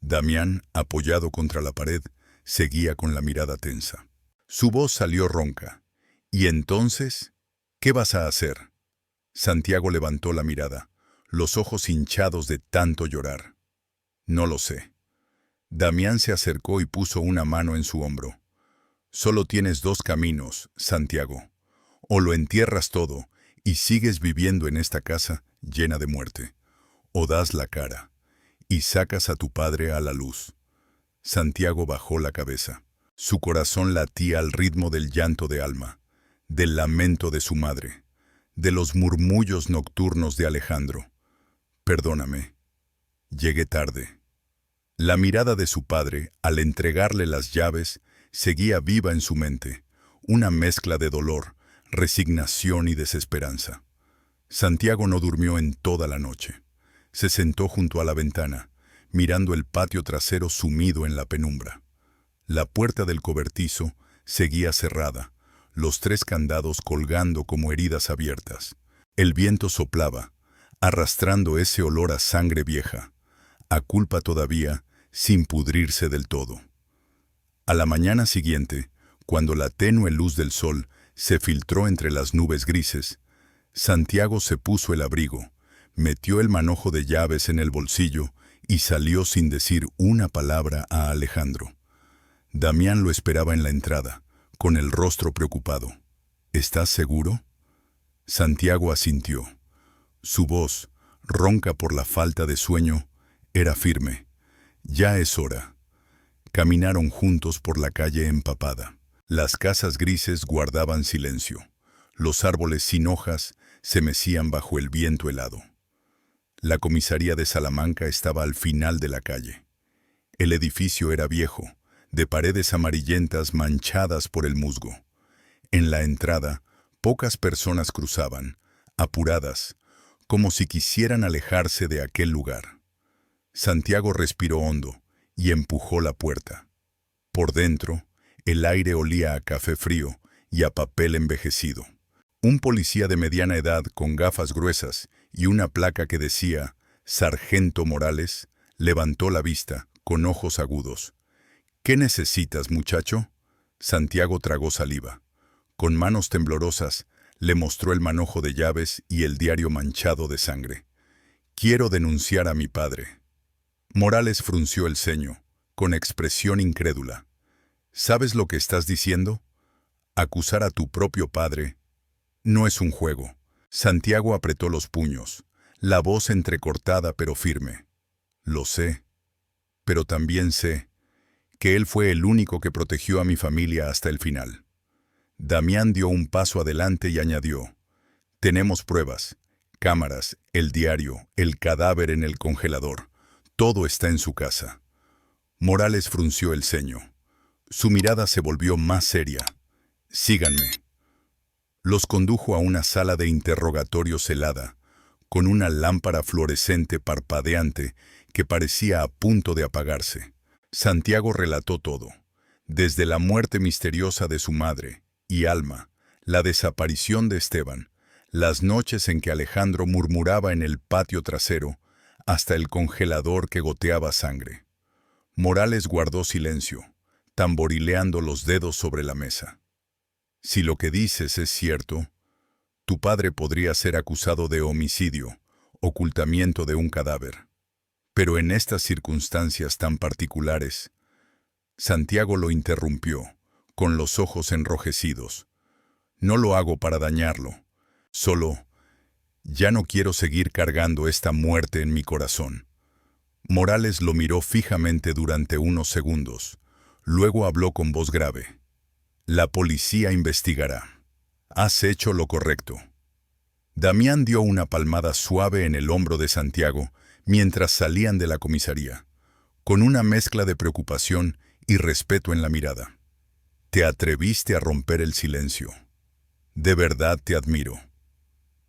Damián, apoyado contra la pared, seguía con la mirada tensa. Su voz salió ronca. ¿Y entonces? ¿Qué vas a hacer? Santiago levantó la mirada, los ojos hinchados de tanto llorar. No lo sé. Damián se acercó y puso una mano en su hombro. Solo tienes dos caminos, Santiago. O lo entierras todo y sigues viviendo en esta casa llena de muerte, o das la cara y sacas a tu padre a la luz. Santiago bajó la cabeza. Su corazón latía al ritmo del llanto de Alma, del lamento de su madre, de los murmullos nocturnos de Alejandro. Perdóname. Llegué tarde. La mirada de su padre, al entregarle las llaves, seguía viva en su mente, una mezcla de dolor, resignación y desesperanza. Santiago no durmió en toda la noche. Se sentó junto a la ventana, mirando el patio trasero sumido en la penumbra. La puerta del cobertizo seguía cerrada, los tres candados colgando como heridas abiertas. El viento soplaba, arrastrando ese olor a sangre vieja, a culpa todavía, sin pudrirse del todo. A la mañana siguiente, cuando la tenue luz del sol se filtró entre las nubes grises, Santiago se puso el abrigo, metió el manojo de llaves en el bolsillo y salió sin decir una palabra a Alejandro. Damián lo esperaba en la entrada, con el rostro preocupado. ¿Estás seguro? Santiago asintió. Su voz, ronca por la falta de sueño, era firme. Ya es hora. Caminaron juntos por la calle empapada. Las casas grises guardaban silencio. Los árboles sin hojas se mecían bajo el viento helado. La comisaría de Salamanca estaba al final de la calle. El edificio era viejo, de paredes amarillentas manchadas por el musgo. En la entrada, pocas personas cruzaban, apuradas, como si quisieran alejarse de aquel lugar. Santiago respiró hondo y empujó la puerta. Por dentro, el aire olía a café frío y a papel envejecido. Un policía de mediana edad con gafas gruesas y una placa que decía «Sargento Morales» levantó la vista, con ojos agudos. «¿Qué necesitas, muchacho?» Santiago tragó saliva. Con manos temblorosas, le mostró el manojo de llaves y el diario manchado de sangre. «Quiero denunciar a mi padre». Morales frunció el ceño, con expresión incrédula. «¿Sabes lo que estás diciendo? Acusar a tu propio padre no es un juego». Santiago apretó los puños, la voz entrecortada pero firme. «Lo sé, pero también sé que él fue el único que protegió a mi familia hasta el final». Damián dio un paso adelante y añadió, Tenemos pruebas, cámaras, el diario, el cadáver en el congelador. Todo está en su casa. Morales frunció el ceño. Su mirada se volvió más seria. Síganme. Los condujo a una sala de interrogatorios helada, con una lámpara fluorescente parpadeante que parecía a punto de apagarse. Santiago relató todo, desde la muerte misteriosa de su madre y Alma, la desaparición de Esteban, las noches en que Alejandro murmuraba en el patio trasero, hasta el congelador que goteaba sangre. Morales guardó silencio, tamborileando los dedos sobre la mesa. Si lo que dices es cierto, tu padre podría ser acusado de homicidio, ocultamiento de un cadáver. Pero en estas circunstancias tan particulares, Santiago lo interrumpió, con los ojos enrojecidos. No lo hago para dañarlo, solo, ya no quiero seguir cargando esta muerte en mi corazón. Morales lo miró fijamente durante unos segundos, luego habló con voz grave. La policía investigará. Has hecho lo correcto. Damián dio una palmada suave en el hombro de Santiago mientras salían de la comisaría, con una mezcla de preocupación y respeto en la mirada. Te atreviste a romper el silencio. De verdad te admiro.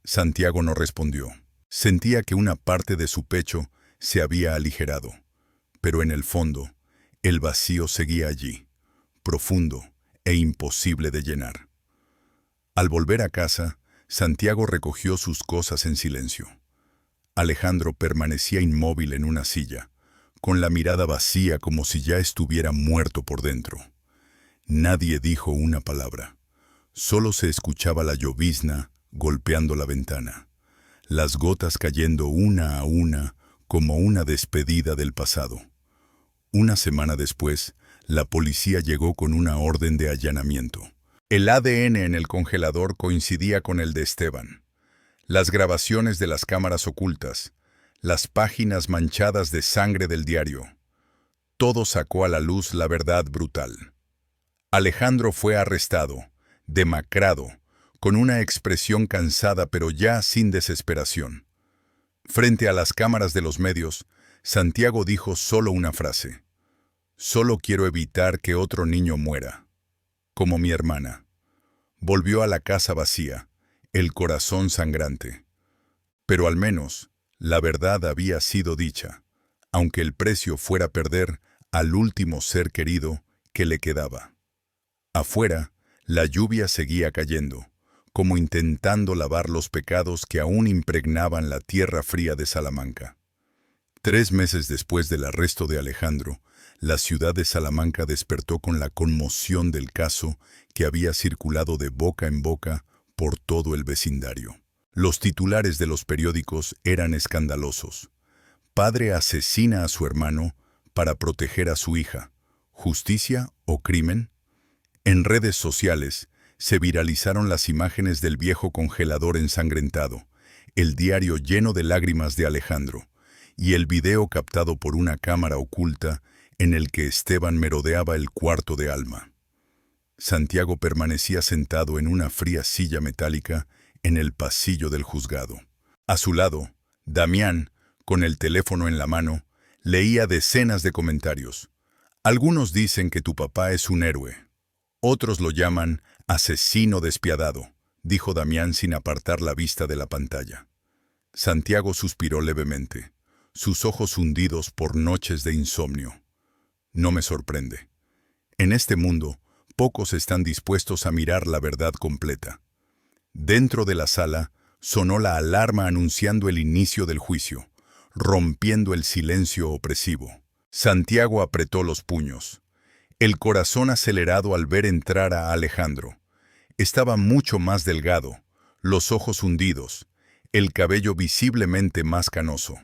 Santiago no respondió. Sentía que una parte de su pecho se había aligerado, pero en el fondo, el vacío seguía allí, profundo e imposible de llenar. Al volver a casa, Santiago recogió sus cosas en silencio. Alejandro permanecía inmóvil en una silla, con la mirada vacía como si ya estuviera muerto por dentro. Nadie dijo una palabra. Solo se escuchaba la llovizna golpeando la ventana, las gotas cayendo una a una como una despedida del pasado. Una semana después, la policía llegó con una orden de allanamiento. El ADN en el congelador coincidía con el de Esteban. Las grabaciones de las cámaras ocultas, las páginas manchadas de sangre del diario. Todo sacó a la luz la verdad brutal. Alejandro fue arrestado, demacrado, con una expresión cansada pero ya sin desesperación. Frente a las cámaras de los medios, Santiago dijo solo una frase. Solo quiero evitar que otro niño muera. Como mi hermana. Volvió a la casa vacía, el corazón sangrante. Pero al menos, la verdad había sido dicha, aunque el precio fuera perder al último ser querido que le quedaba. Afuera, la lluvia seguía cayendo, como intentando lavar los pecados que aún impregnaban la tierra fría de Salamanca. 3 meses después del arresto de Alejandro, la ciudad de Salamanca despertó con la conmoción del caso que había circulado de boca en boca por todo el vecindario. Los titulares de los periódicos eran escandalosos. Padre asesina a su hermano para proteger a su hija. ¿Justicia o crimen? En redes sociales se viralizaron las imágenes del viejo congelador ensangrentado, el diario lleno de lágrimas de Alejandro, y el video captado por una cámara oculta en el que Esteban merodeaba el cuarto de Alma. Santiago permanecía sentado en una fría silla metálica en el pasillo del juzgado. A su lado, Damián, con el teléfono en la mano, leía decenas de comentarios. Algunos dicen que tu papá es un héroe. Otros lo llaman asesino despiadado, dijo Damián sin apartar la vista de la pantalla. Santiago suspiró levemente, sus ojos hundidos por noches de insomnio. No me sorprende. En este mundo, pocos están dispuestos a mirar la verdad completa. Dentro de la sala, sonó la alarma anunciando el inicio del juicio, rompiendo el silencio opresivo. Santiago apretó los puños, el corazón acelerado al ver entrar a Alejandro. Estaba mucho más delgado, los ojos hundidos, el cabello visiblemente más canoso.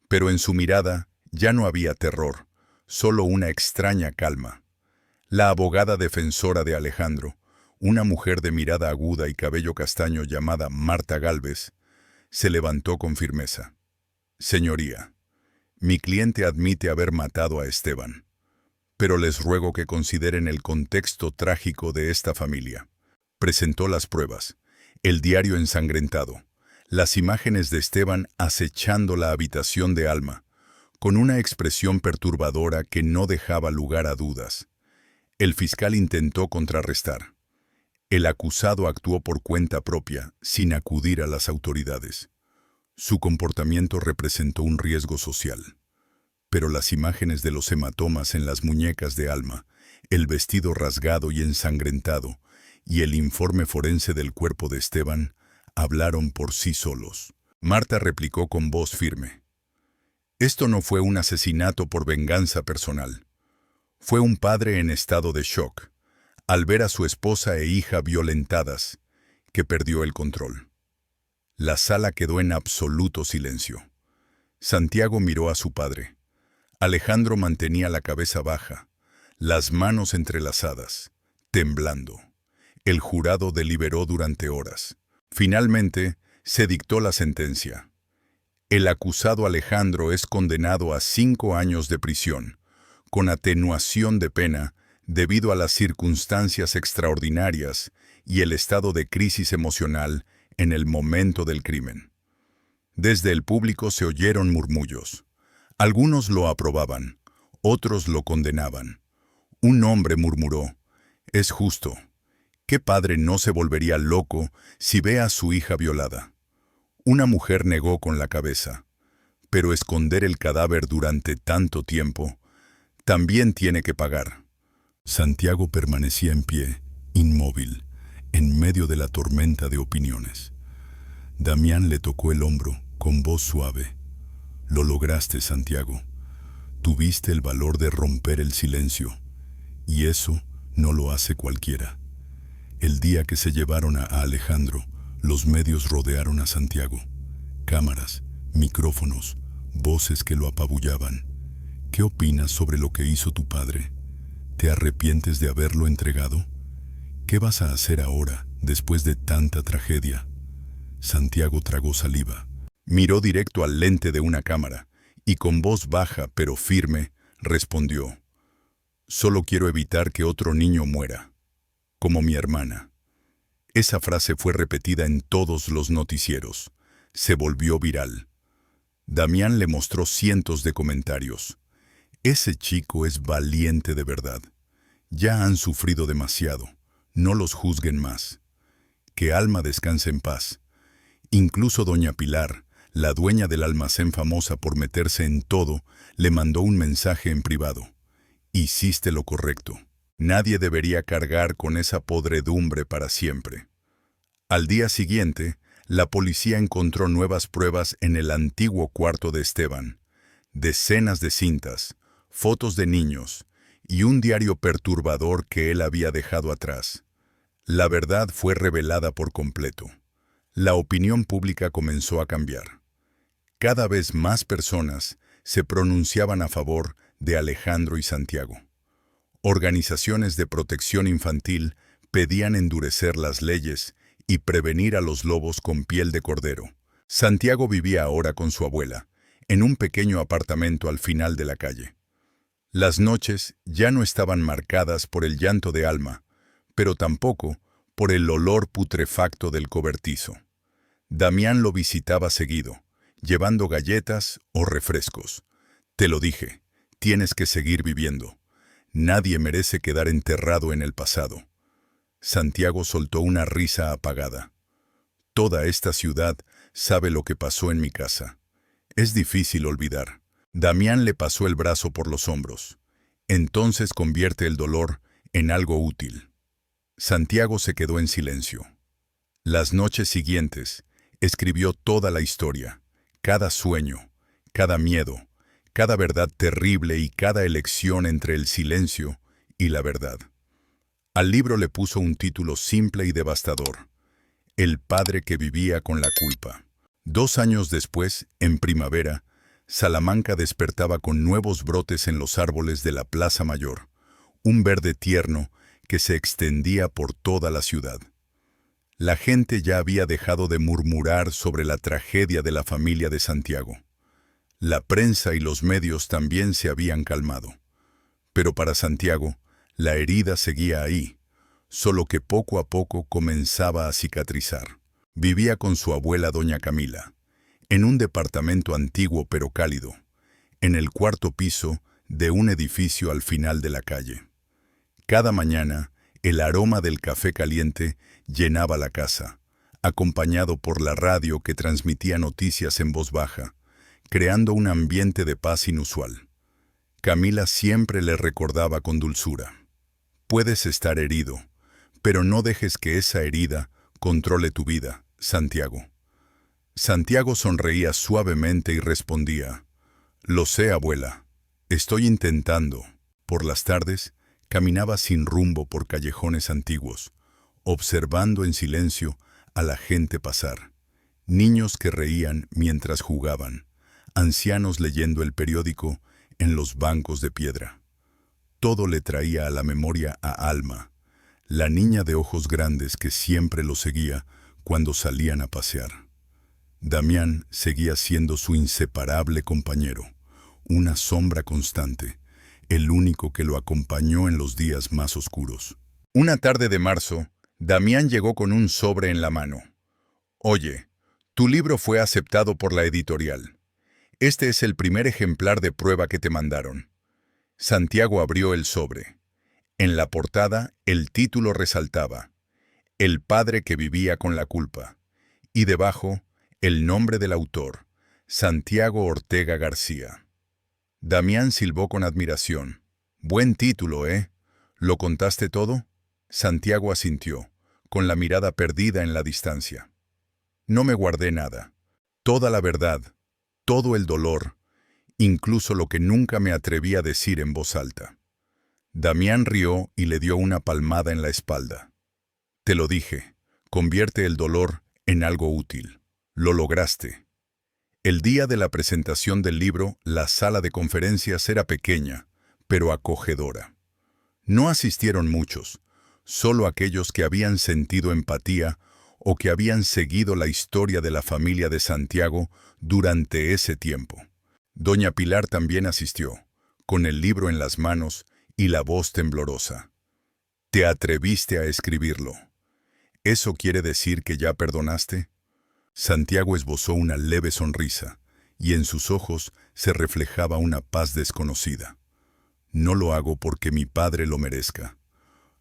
Pero en su mirada ya no había terror, solo una extraña calma. La abogada defensora de Alejandro, una mujer de mirada aguda y cabello castaño llamada Marta Gálvez, se levantó con firmeza. Señoría, mi cliente admite haber matado a Esteban, pero les ruego que consideren el contexto trágico de esta familia. Presentó las pruebas, El diario ensangrentado. Las imágenes de Esteban acechando la habitación de Alma, con una expresión perturbadora que no dejaba lugar a dudas. El fiscal intentó contrarrestar. El acusado actuó por cuenta propia, sin acudir a las autoridades. Su comportamiento representó un riesgo social. Pero las imágenes de los hematomas en las muñecas de Alma, el vestido rasgado y ensangrentado, y el informe forense del cuerpo de Esteban, hablaron por sí solos. Marta replicó con voz firme. Esto no fue un asesinato por venganza personal. Fue un padre en estado de shock, al ver a su esposa e hija violentadas, que perdió el control. La sala quedó en absoluto silencio. Santiago miró a su padre. Alejandro mantenía la cabeza baja, las manos entrelazadas, temblando. El jurado deliberó durante horas. Finalmente, se dictó la sentencia. El acusado Alejandro es condenado a 5 años de prisión, con atenuación de pena debido a las circunstancias extraordinarias y el estado de crisis emocional en el momento del crimen. Desde el público se oyeron murmullos. Algunos lo aprobaban, otros lo condenaban. Un hombre murmuró, «Es justo. ¿Qué padre no se volvería loco si ve a su hija violada?» Una mujer negó con la cabeza, «Pero esconder el cadáver durante tanto tiempo también tiene que pagar». Santiago permanecía en pie, inmóvil, en medio de la tormenta de opiniones. Damián le tocó el hombro con voz suave. «Lo lograste, Santiago. Tuviste el valor de romper el silencio, y eso no lo hace cualquiera». El día que se llevaron a Alejandro, los medios rodearon a Santiago. Cámaras, micrófonos, voces que lo apabullaban. ¿Qué opinas sobre lo que hizo tu padre? ¿Te arrepientes de haberlo entregado? ¿Qué vas a hacer ahora, después de tanta tragedia? Santiago tragó saliva. Miró directo al lente de una cámara y con voz baja pero firme respondió: «Solo quiero evitar que otro niño muera, como mi hermana». Esa frase fue repetida en todos los noticieros. Se volvió viral. Damián le mostró cientos de comentarios. «Ese chico es valiente de verdad. Ya han sufrido demasiado. No los juzguen más. Que Alma descanse en paz». Incluso doña Pilar, la dueña del almacén famosa por meterse en todo, le mandó un mensaje en privado. «Hiciste lo correcto. Nadie debería cargar con esa podredumbre para siempre». Al día siguiente, la policía encontró nuevas pruebas en el antiguo cuarto de Esteban. Decenas de cintas, fotos de niños y un diario perturbador que él había dejado atrás. La verdad fue revelada por completo. La opinión pública comenzó a cambiar. Cada vez más personas se pronunciaban a favor de Alejandro y Santiago. Organizaciones de protección infantil pedían endurecer las leyes y prevenir a los lobos con piel de cordero. Santiago vivía ahora con su abuela, en un pequeño apartamento al final de la calle. Las noches ya no estaban marcadas por el llanto de Alma, pero tampoco por el olor putrefacto del cobertizo. Damián lo visitaba seguido, llevando galletas o refrescos. «Te lo dije, tienes que seguir viviendo. Nadie merece quedar enterrado en el pasado». Santiago soltó una risa apagada. «Toda esta ciudad sabe lo que pasó en mi casa. Es difícil olvidar». Damián le pasó el brazo por los hombros. «Entonces convierte el dolor en algo útil». Santiago se quedó en silencio. Las noches siguientes, escribió toda la historia, cada sueño, cada miedo, cada verdad terrible y cada elección entre el silencio y la verdad. Al libro le puso un título simple y devastador: El padre que vivía con la culpa. 2 años después, en primavera, Salamanca despertaba con nuevos brotes en los árboles de la Plaza Mayor, un verde tierno que se extendía por toda la ciudad. La gente ya había dejado de murmurar sobre la tragedia de la familia de Santiago. La prensa y los medios también se habían calmado. Pero para Santiago, la herida seguía ahí, solo que poco a poco comenzaba a cicatrizar. Vivía con su abuela doña Camila, en un departamento antiguo pero cálido, en el cuarto piso de un edificio al final de la calle. Cada mañana, el aroma del café caliente llenaba la casa, acompañado por la radio que transmitía noticias en voz baja, creando un ambiente de paz inusual. Camila siempre le recordaba con dulzura: puedes estar herido, pero no dejes que esa herida controle tu vida, Santiago. Santiago sonreía suavemente y respondía: lo sé, abuela. Estoy intentando. Por las tardes, caminaba sin rumbo por callejones antiguos, observando en silencio a la gente pasar. Niños que reían mientras jugaban, ancianos leyendo el periódico en los bancos de piedra. Todo le traía a la memoria a Alma, la niña de ojos grandes que siempre lo seguía cuando salían a pasear. Damián seguía siendo su inseparable compañero, una sombra constante, el único que lo acompañó en los días más oscuros. Una tarde de marzo, Damián llegó con un sobre en la mano. Oye, tu libro fue aceptado por la editorial. Este es el primer ejemplar de prueba que te mandaron. Santiago abrió el sobre. En la portada, el título resaltaba: El padre que vivía con la culpa. Y debajo, el nombre del autor: Santiago Ortega García. Damián silbó con admiración. Buen título, ¿eh? ¿Lo contaste todo? Santiago asintió, con la mirada perdida en la distancia. No me guardé nada. Toda la verdad, todo el dolor, incluso lo que nunca me atreví a decir en voz alta. Damián rió y le dio una palmada en la espalda. Te lo dije, convierte el dolor en algo útil. Lo lograste. El día de la presentación del libro, la sala de conferencias era pequeña, pero acogedora. No asistieron muchos, solo aquellos que habían sentido empatía o que habían seguido la historia de la familia de Santiago durante ese tiempo. Doña Pilar también asistió, con el libro en las manos y la voz temblorosa. ¿Te atreviste a escribirlo? ¿Eso quiere decir que ya perdonaste? Santiago esbozó una leve sonrisa, y en sus ojos se reflejaba una paz desconocida. No lo hago porque mi padre lo merezca.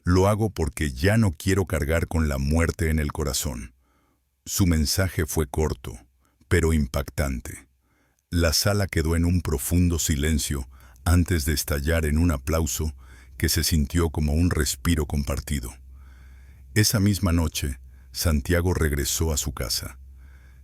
Lo hago porque ya no quiero cargar con la muerte en el corazón. Su mensaje fue corto, pero impactante. La sala quedó en un profundo silencio antes de estallar en un aplauso que se sintió como un respiro compartido. Esa misma noche, Santiago regresó a su casa.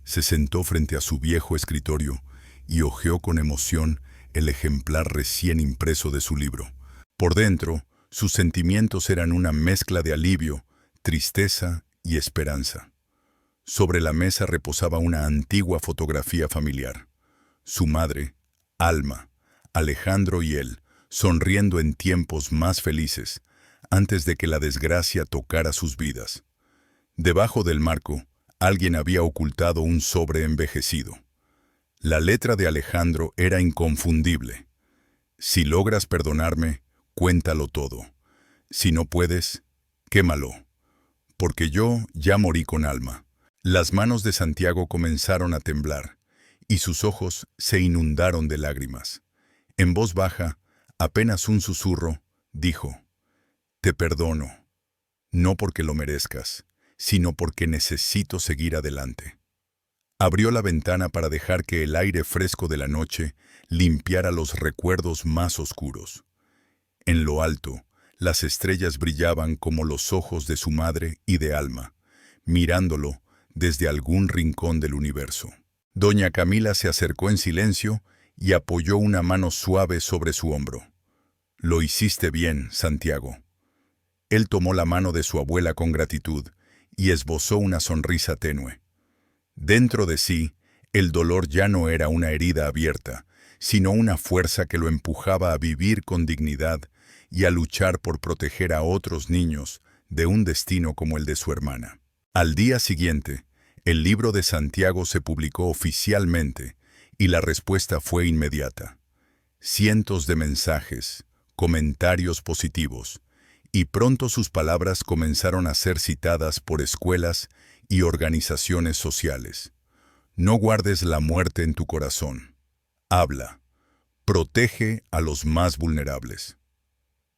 Se sentó frente a su viejo escritorio y hojeó con emoción el ejemplar recién impreso de su libro. Por dentro, sus sentimientos eran una mezcla de alivio, tristeza y esperanza. Sobre la mesa reposaba una antigua fotografía familiar. Su madre, Alma, Alejandro y él, sonriendo en tiempos más felices, antes de que la desgracia tocara sus vidas. Debajo del marco, alguien había ocultado un sobre envejecido. La letra de Alejandro era inconfundible. Si logras perdonarme, cuéntalo todo. Si no puedes, quémalo. Porque yo ya morí con Alma. Las manos de Santiago comenzaron a temblar, y sus ojos se inundaron de lágrimas. En voz baja, apenas un susurro, dijo: Te perdono, no porque lo merezcas, sino porque necesito seguir adelante. Abrió la ventana para dejar que el aire fresco de la noche limpiara los recuerdos más oscuros. En lo alto, las estrellas brillaban como los ojos de su madre y de Alma, mirándolo desde algún rincón del universo. Doña Camila se acercó en silencio y apoyó una mano suave sobre su hombro. Lo hiciste bien, Santiago. Él tomó la mano de su abuela con gratitud y esbozó una sonrisa tenue. Dentro de sí, el dolor ya no era una herida abierta, sino una fuerza que lo empujaba a vivir con dignidad y a luchar por proteger a otros niños de un destino como el de su hermana. Al día siguiente, el libro de Santiago se publicó oficialmente y la respuesta fue inmediata. Cientos de mensajes, comentarios positivos, y pronto sus palabras comenzaron a ser citadas por escuelas y organizaciones sociales. No guardes la muerte en tu corazón. Habla. Protege a los más vulnerables.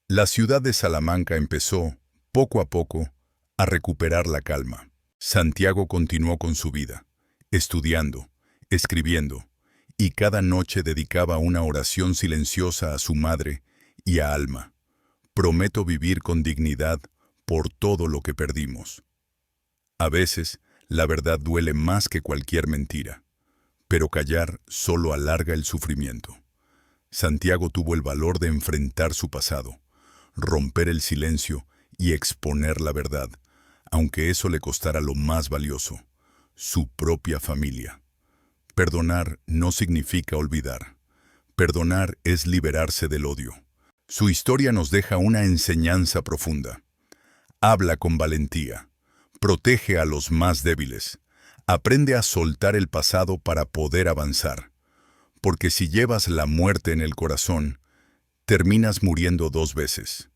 La ciudad de Salamanca empezó, poco a poco, a recuperar la calma. Santiago continuó con su vida, estudiando, escribiendo, y cada noche dedicaba una oración silenciosa a su madre y a Alma. Prometo vivir con dignidad por todo lo que perdimos. A veces, la verdad duele más que cualquier mentira, pero callar solo alarga el sufrimiento. Santiago tuvo el valor de enfrentar su pasado, romper el silencio y exponer la verdad, aunque eso le costara lo más valioso, su propia familia. Perdonar no significa olvidar. Perdonar es liberarse del odio. Su historia nos deja una enseñanza profunda. Habla con valentía. Protege a los más débiles. Aprende a soltar el pasado para poder avanzar. Porque si llevas la muerte en el corazón, terminas muriendo 2 veces.